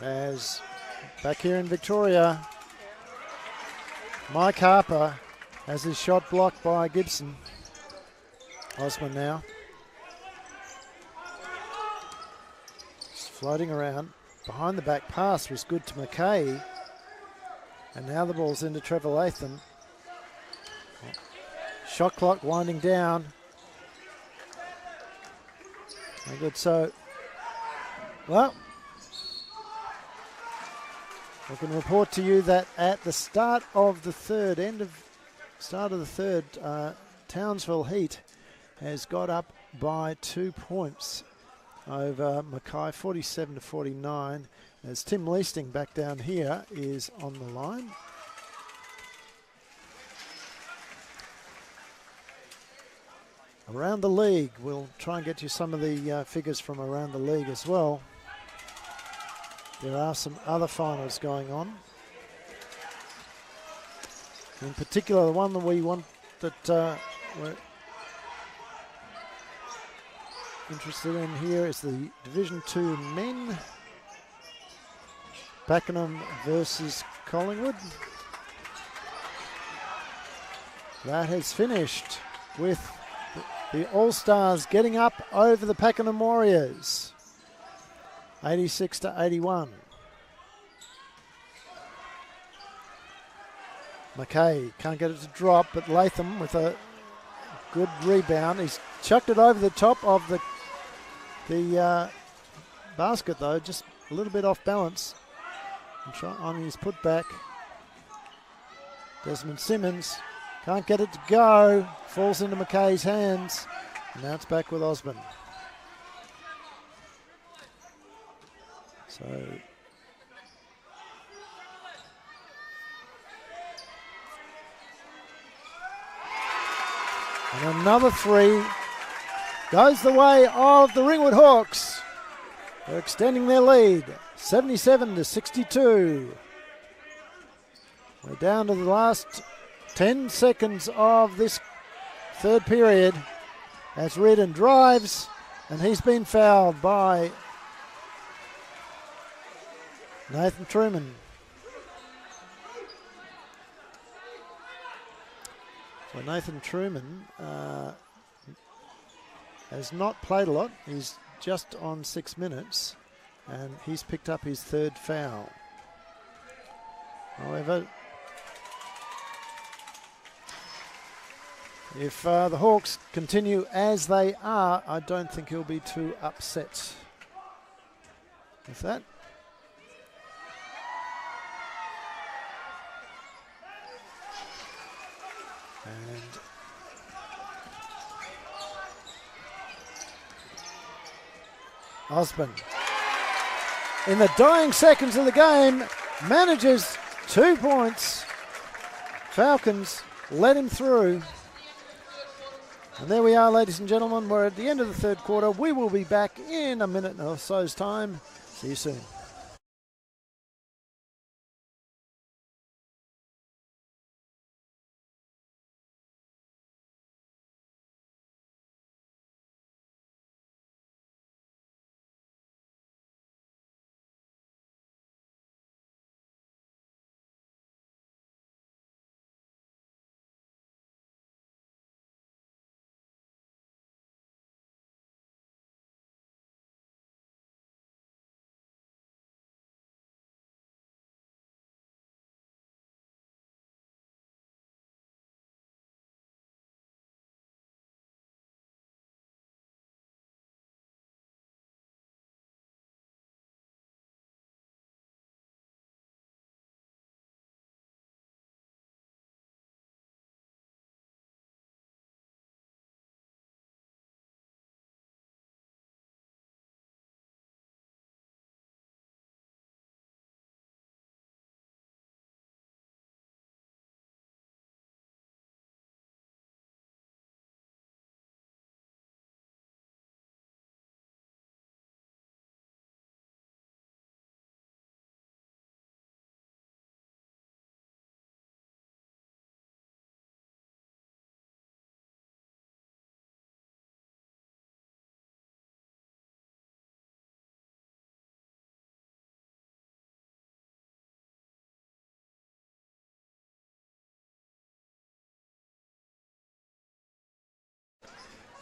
As back here in Victoria, Mike Harper has his shot blocked by Gibson. Osman now. Just floating around. Behind the back pass was good to Mackay. And now the ball's into Trevor Latham. Shot clock winding down. No good. So, well, I can report to you that at the start of the third, Townsville Heat has got up by 2 points over Mackay, 47-49. As Tim Leasting back down here is on the line. Around the league, we'll try and get you some of the figures from around the league as well. There are some other finals going on. In particular, the one that we want that we're interested in here is the Division 2 men. Pakenham versus Collingwood. That has finished with the All-Stars getting up over the Pakenham Warriors. 86-81. Mackay can't get it to drop, but Latham with a good rebound. He's chucked it over the top of the basket though, just a little bit off balance. On his putback, Desmond Simmons can't get it to go. Falls into Mackay's hands. And now it's back with Osborne. So and another three goes the way of the Ringwood Hawks. They're extending their lead, 77-62. We're down to the last 10 seconds of this third period as Reardon drives, and he's been fouled by Nathan Truman. So Nathan Truman has not played a lot. He's just on 6 minutes, and he's picked up his third foul. However, if the Hawks continue as they are, I don't think he'll be too upset with that. And Osborne, in the dying seconds of the game, manages 2 points. Falcons let him through. And there we are, ladies and gentlemen. We're at the end of the third quarter. We will be back in a minute or so's time. See you soon.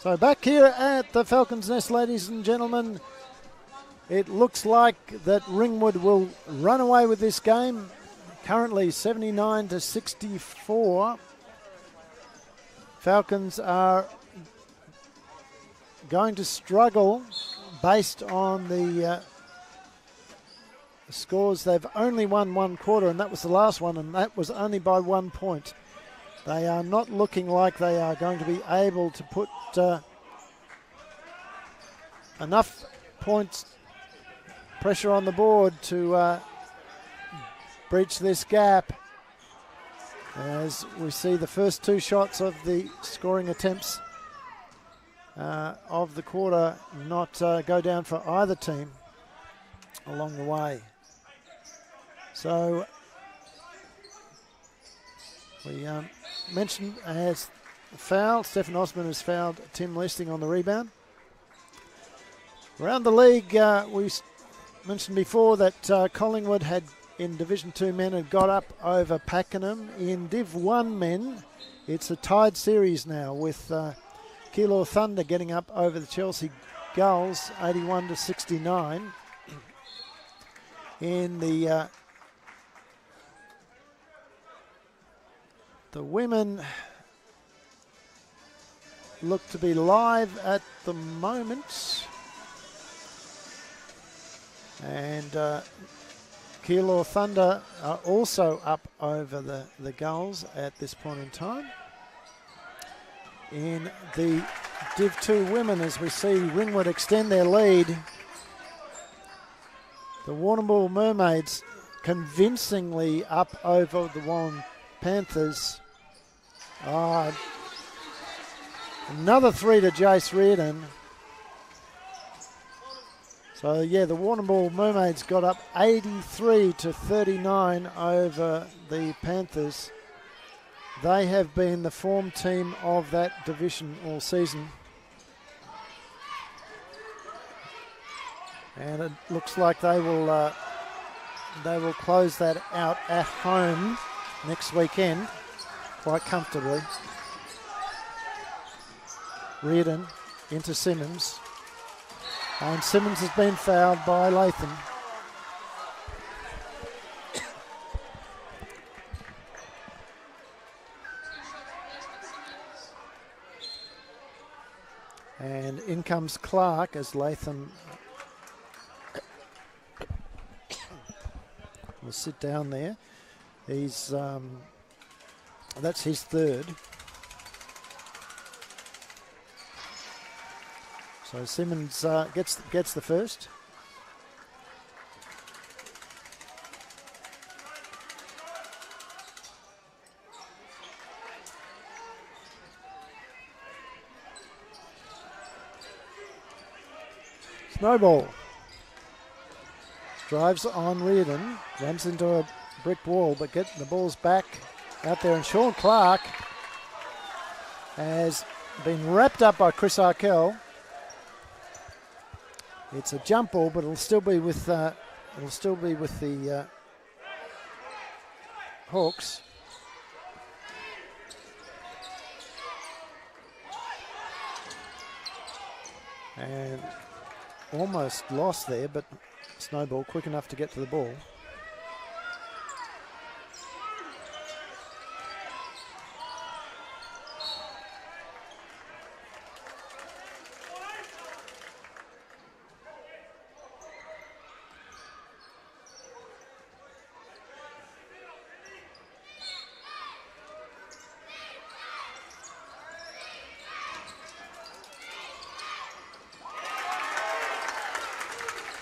So back here at the Falcons Nest, ladies and gentlemen, it looks like that Ringwood will run away with this game. Currently 79-64. Falcons are going to struggle based on the scores. They've only won one quarter, and that was the last one, and that was only by 1 point. They are not looking like they are going to be able to put enough points, pressure on the board to breach this gap, as we see the first two shots of the scoring attempts of the quarter not go down for either team along the way. So we mentioned as foul, Stefan Osman has fouled Tim Listing on the rebound. Around the league, we mentioned before that Collingwood had in Division 2 men had got up over Pakenham. In Div 1 men, it's a tied series now with Keilor Thunder getting up over the Chelsea Gulls 81-69. In the women look to be live at the moment, and Keilor Thunder are also up over the Gulls at this point in time. In the Div 2 women, as we see Ringwood extend their lead, the Warrnambool Mermaids convincingly up over the Warren Panthers. Another three to Jace Reardon. So yeah, the Warrnambool Mermaids got up 83-39 over the Panthers. They have been the form team of that division all season. And it looks like they will close that out at home next weekend quite comfortably. Reardon into Simmons. And Simmons has been fouled by Latham. And in comes Clark as Latham will sit down there. He's that's his third. So Simmons gets the first. Snowball. Drives on Reardon, runs into a brick wall, but getting the ball's back out there. And Sean Clark has been wrapped up by Chris Arkell. It's a jump ball, but it'll still be with the Hawks. And almost lost there, but Snowball quick enough to get to the ball.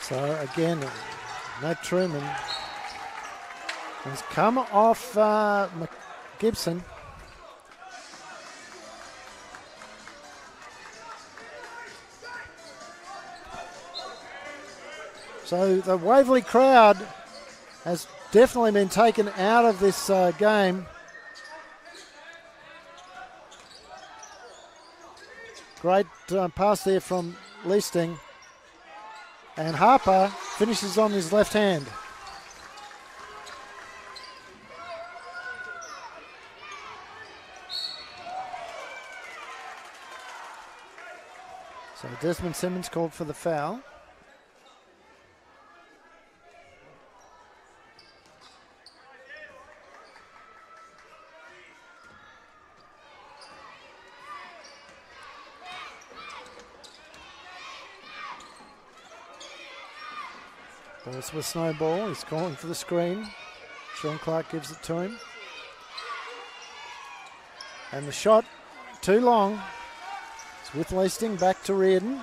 So again, Matt Truman has come off Gibson. So the Waverley crowd has definitely been taken out of this game. Great pass there from Leasting. And Harper finishes on his left hand. So Desmond Simmons called for the foul. Ball's with Snowball. He's calling for the screen. Sean Clark gives it to him. And the shot, too long. It's with Leisting back to Reardon.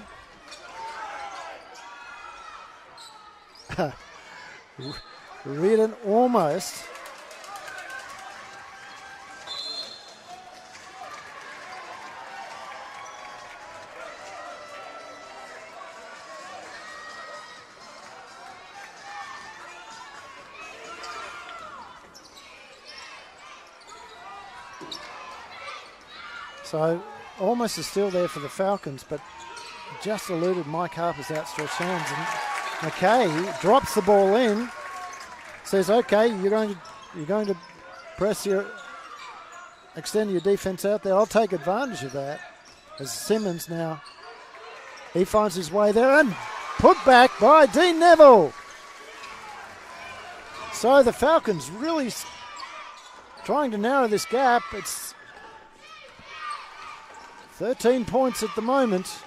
Reardon almost. So almost is still there for the Falcons, but just eluded Mike Harper's outstretched hands. And McKay drops the ball in, says, "Okay, you're going to extend your defense out there. I'll take advantage of that." As Simmons now, he finds his way there and put back by Dean Neville. So the Falcons really trying to narrow this gap. It's 13 points at the moment.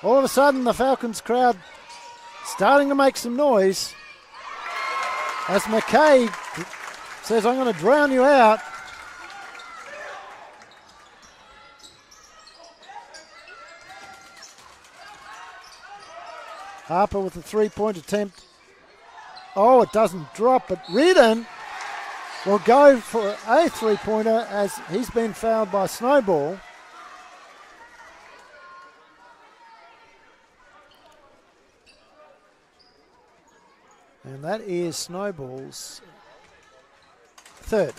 All of a sudden, the Falcons crowd starting to make some noise as McKay says, "I'm going to drown you out." Harper with a three-point attempt. Oh, it doesn't drop, but Reardon will go for a three-pointer as he's been fouled by Snowball. And that is Snowball's third.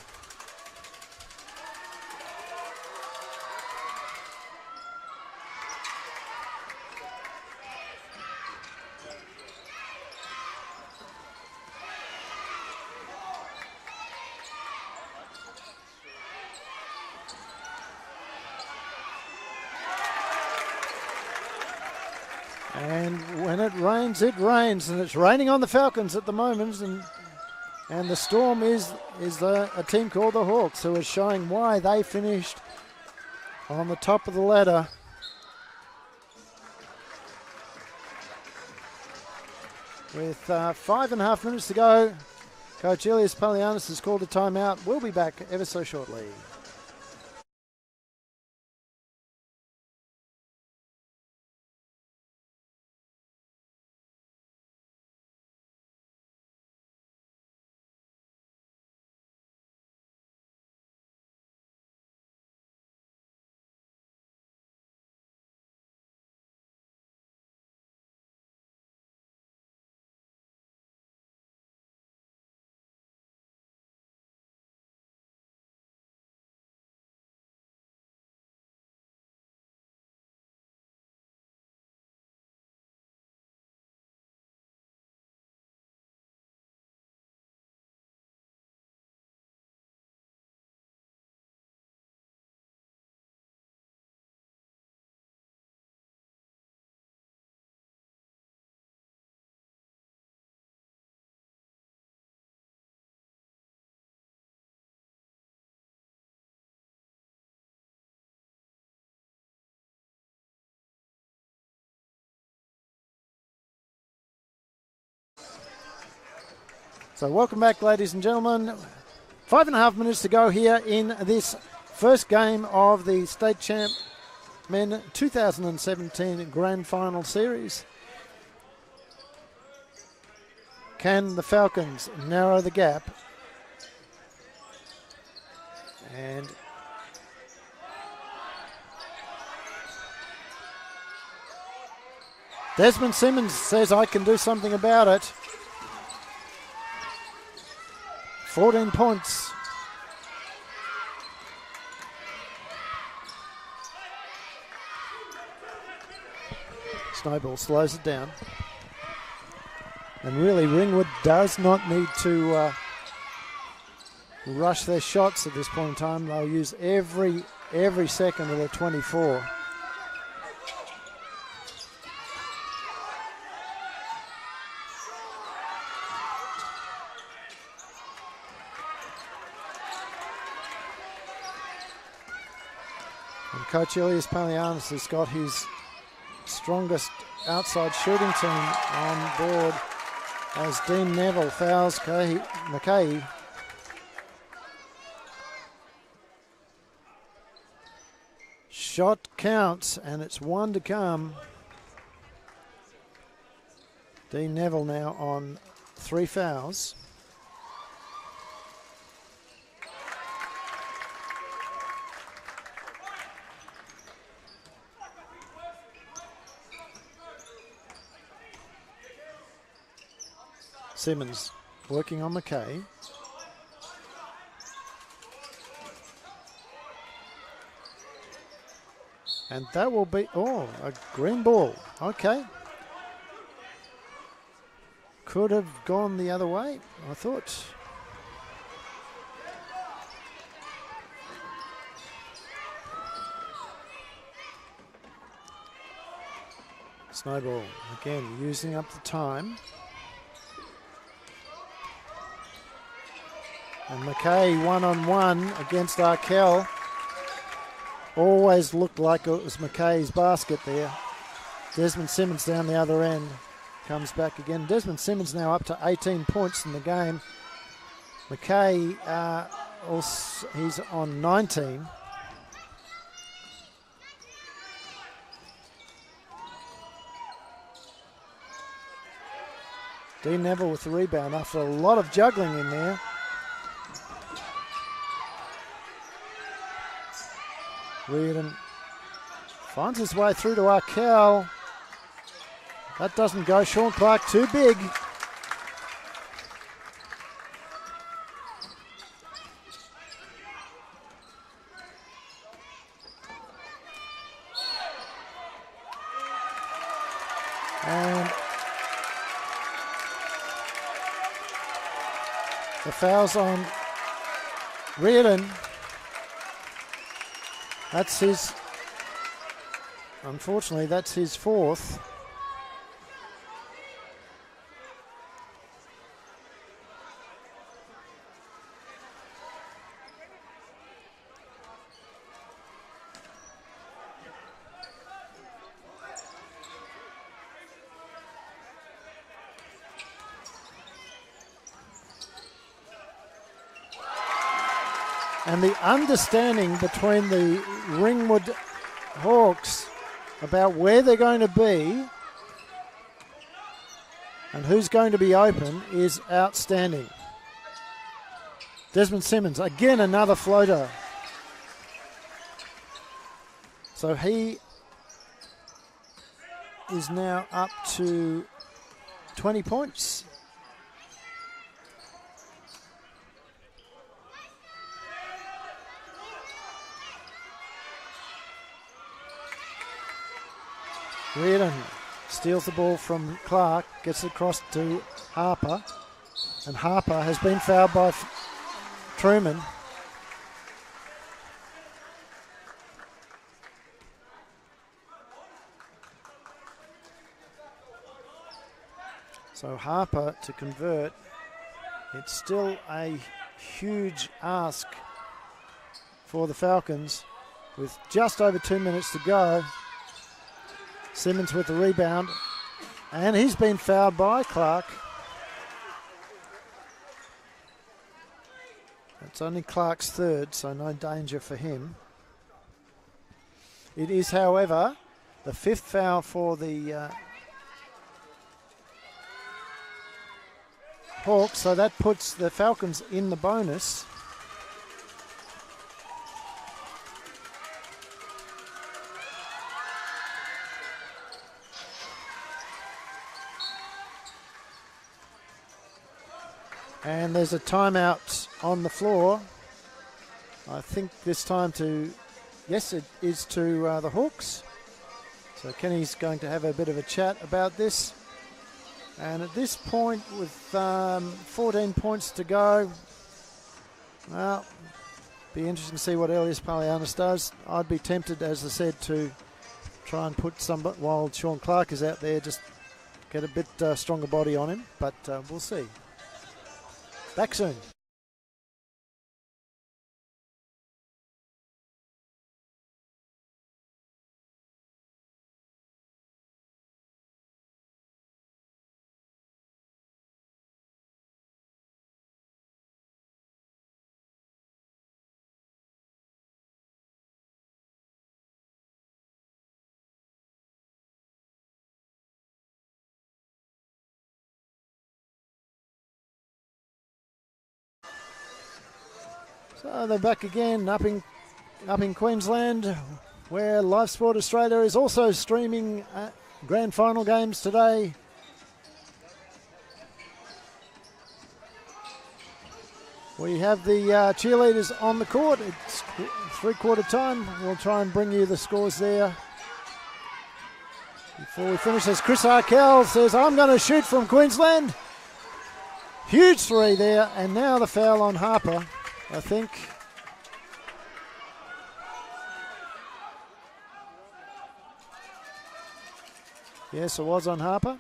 And when it rains, and it's raining on the Falcons at the moment, and the Storm is a team called the Hawks, who is showing why they finished on the top of the ladder. With 5.5 minutes to go, Coach Elias Palianis has called a timeout. We'll be back ever so shortly. So welcome back, ladies and gentlemen. 5.5 minutes to go here in this first game of the State Champ Men 2017 Grand Final Series. Can the Falcons narrow the gap? And Desmond Simmons says, "I can do something about it." 14 points. Snowball slows it down. And really, Ringwood does not need to rush their shots at this point in time. They'll use every second of their 24. Coach Elias Palianis has got his strongest outside shooting team on board as Dean Neville fouls McKay. Shot counts, and it's one to come. Dean Neville now on 3 fouls. Simmons working on McKay. And that will be, a green ball. Okay. Could have gone the other way, I thought. Snowball, again, using up the time. And McKay one-on-one against Arkell. Always looked like it was McKay's basket there. Desmond Simmons down the other end. Comes back again. Desmond Simmons now up to 18 points in the game. McKay, he's on 19. Dean Neville with the rebound after a lot of juggling in there. Reardon finds his way through to Arkell. That doesn't go. Sean Clark too big. And the foul's on Reardon. That's his, unfortunately, that's his 4th. And the understanding between the Ringwood Hawks about where they're going to be and who's going to be open is outstanding. Desmond Simmons, again another floater. So he is now up to 20 points. Reardon steals the ball from Clark, gets it across to Harper, and Harper has been fouled by Truman. So Harper to convert. It's still a huge ask for the Falcons with just over 2 minutes to go. Simmons with the rebound, and he's been fouled by Clark. It's only Clark's 3rd, so no danger for him. It is, however, the 5th foul for the Hawks, so that puts the Falcons in the bonus. And there's a timeout on the floor. I think this time yes, it is to the Hawks. So Kenny's going to have a bit of a chat about this. And at this point, with 14 points to go, well, be interesting to see what Elias Palianis does. I'd be tempted, as I said, to try and put somebody, while Sean Clark is out there, just get a bit stronger body on him. But we'll see. Back soon. So they're back again up in Queensland, where Live Sport Australia is also streaming grand final games today. We have the cheerleaders on the court. It's three-quarter time. We'll try and bring you the scores there before we finish. As Chris Arkell says, I'm going to shoot from Queensland. Huge three there, and now the foul on Harper, I think. Yes, it was on Harper.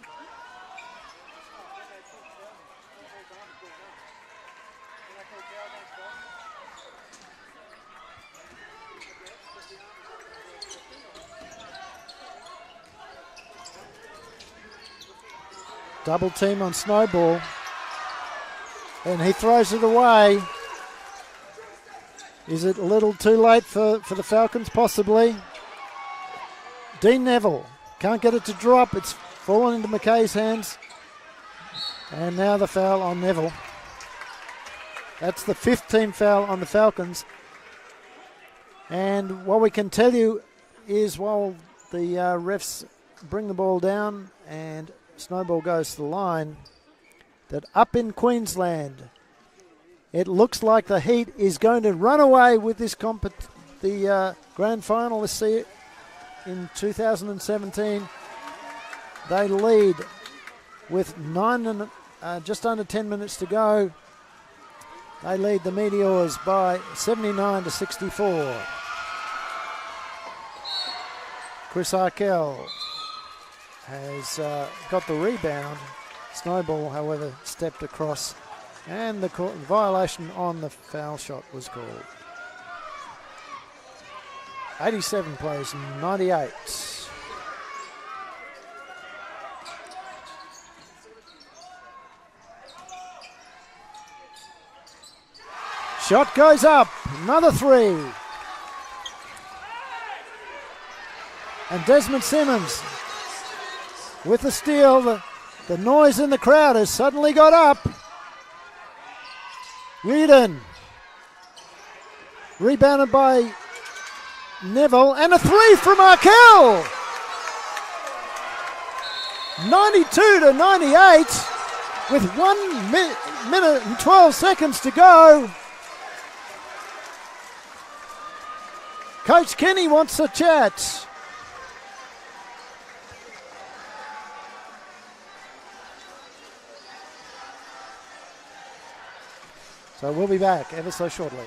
Double team on Snowball. And he throws it away. Is it a little too late for the Falcons? Possibly. Dean Neville can't get it to drop. It's fallen into McKay's hands. And now the foul on Neville. That's the 5th team foul on the Falcons. And what we can tell you is while the refs bring the ball down and Snowball goes to the line, that up in Queensland, it looks like the Heat is going to run away with this the grand final this year in 2017. They lead with just under 10 minutes to go. They lead the Meteors by 79-64. Chris Arkell has got the rebound. Snowball, however, stepped across, and the violation on the foul shot was called. 87 plays, 98. Shot goes up, another three. And Desmond Simmons with the steal. The noise in the crowd has suddenly got up. Reardon. Rebounded by Neville. And a three from Arkell. 92-98 with 1 minute and 12 seconds to go. Coach Kenny wants a chat. So we'll be back ever so shortly.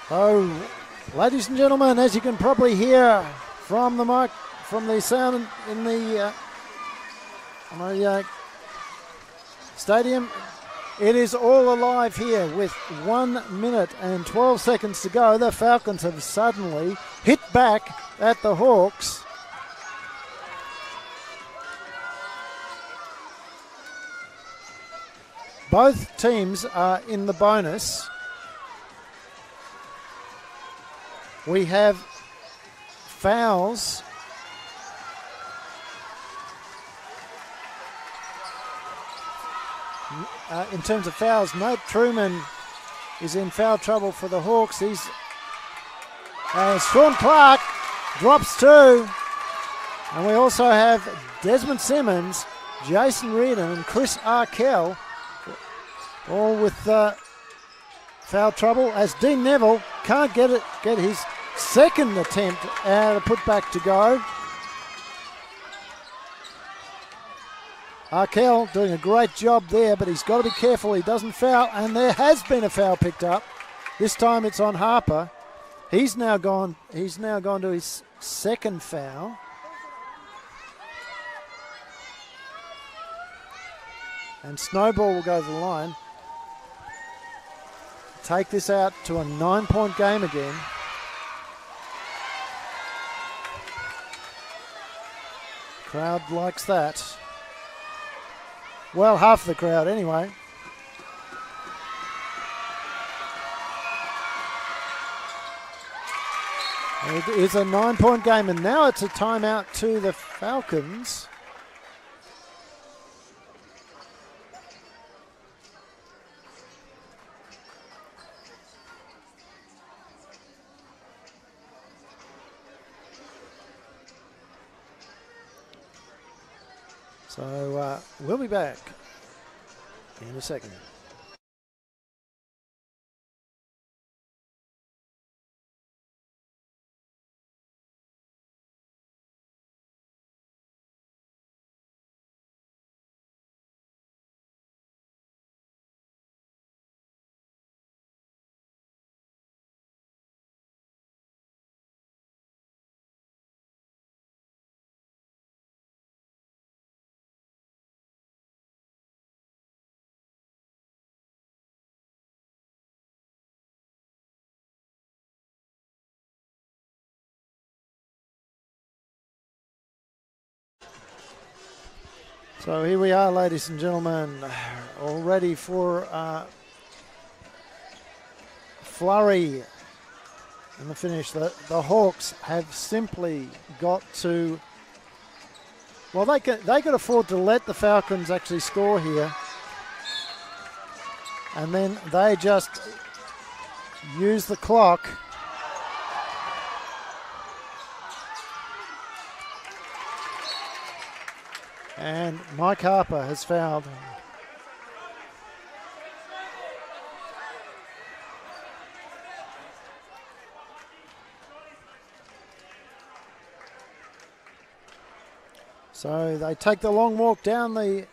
So, ladies and gentlemen, as you can probably hear from the mic, from the sound in the stadium, it is all alive here with 1 minute and 12 seconds to go. The Falcons have suddenly hit back at the Hawks. Both teams are in the bonus. We have fouls. In terms of fouls, Nate Truman is in foul trouble for the Hawks. Sean Clark drops 2. And we also have Desmond Simmons, Jason Reardon and Chris Arkell all with foul trouble as Dean Neville can't get his second attempt at a putback to go. Arkell doing a great job there, but he's got to be careful he doesn't foul, and there has been a foul picked up. This time it's on Harper. He's now gone to his second foul. And Snowball will go to the line. Take this out to a 9-point game again. Crowd likes that. Well, half the crowd anyway. It is a 9-point game, and now it's a timeout to the Falcons. So we'll be back in a second. So here we are, ladies and gentlemen, all ready for flurry in the finish. The Hawks have simply got to, well, they could afford to let the Falcons actually score here, and then they just use the clock. And Mike Harper has fouled. So they take the long walk down the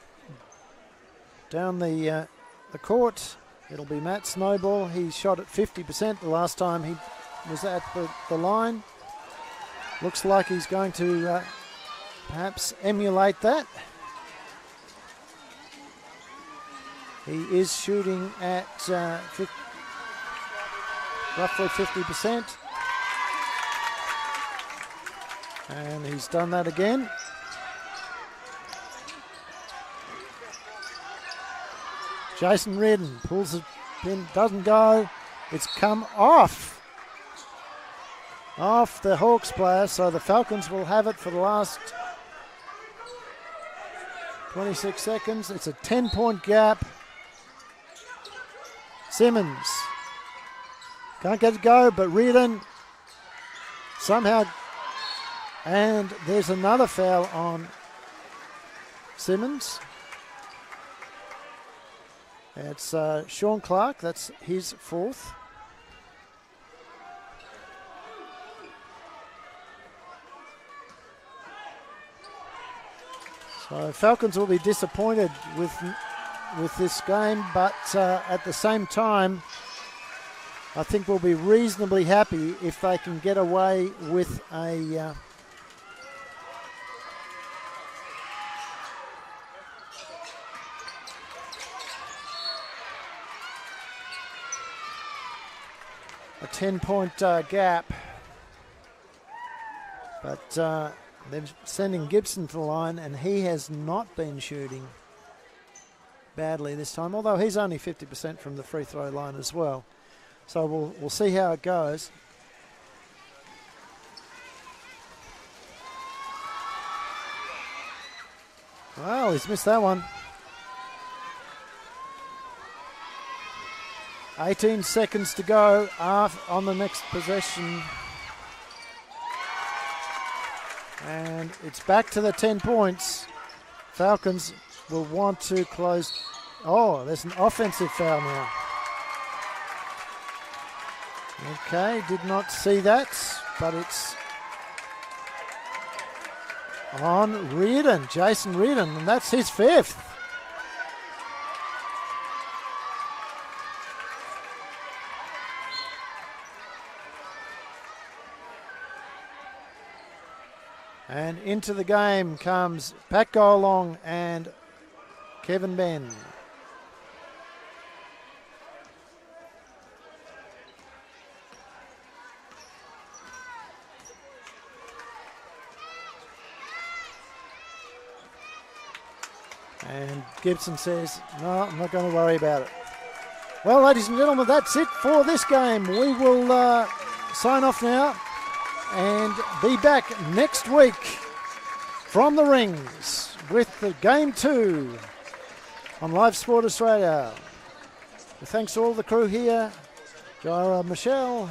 court. It'll be Matt Snowball. He shot at 50% the last time he was at the line. Looks like he's going to perhaps emulate that. He is shooting at roughly 50%. And he's done that again. Jason Reardon pulls the pin, doesn't go. It's come off the Hawks player, so the Falcons will have it for the last 26 seconds. It's a 10-point gap. Simmons can't get it go, but Reardon somehow, and there's another foul on Simmons. It's Sean Clark, that's his fourth. So Falcons will be disappointed with this game, but at the same time, I think we'll be reasonably happy if they can get away with a a 10-point gap. But they're sending Gibson to the line, and he has not been shooting badly this time, although he's only 50% from the free throw line as well. So we'll see how it goes. Well, he's missed that one. 18 seconds to go on the next possession. And it's back to the 10 points. Falcons will want to close. Oh, there's an offensive foul now. Okay, did not see that, but it's on Reardon, Jason Reardon, and that's his fifth. And into the game comes Pat Golong and Kevin Ben. And Gibson says, no, I'm not going to worry about it. Well, ladies and gentlemen, that's it for this game. We will sign off now and be back next week from the rings with the Game 2 on Live Sport Australia. Thanks to all the crew here, Jara, Michelle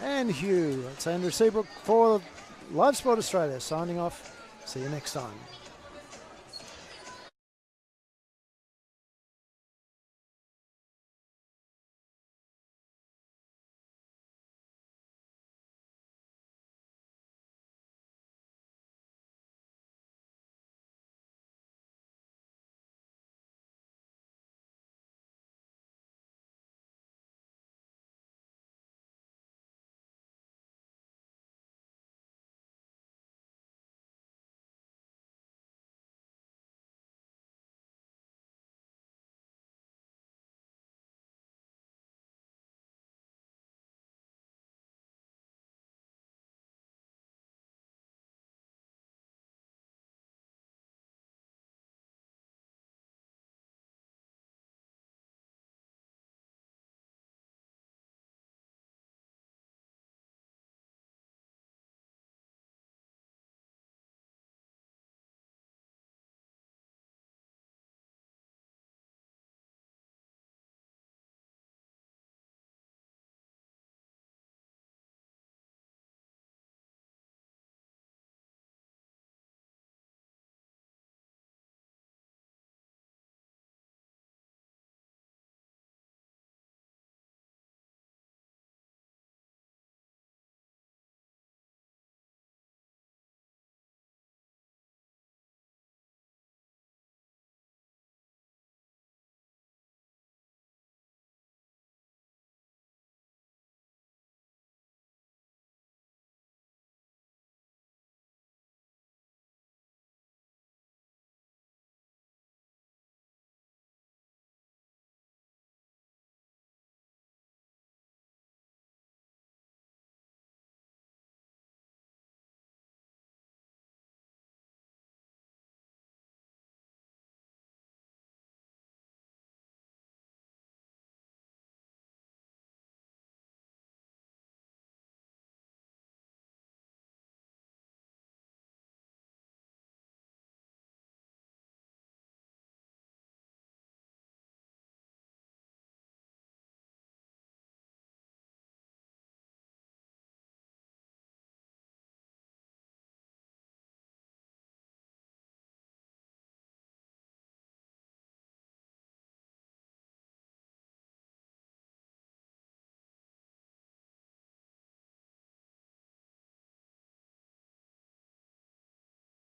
and Hugh. It's Andrew Seabrook for Live Sport Australia signing off. See you next time.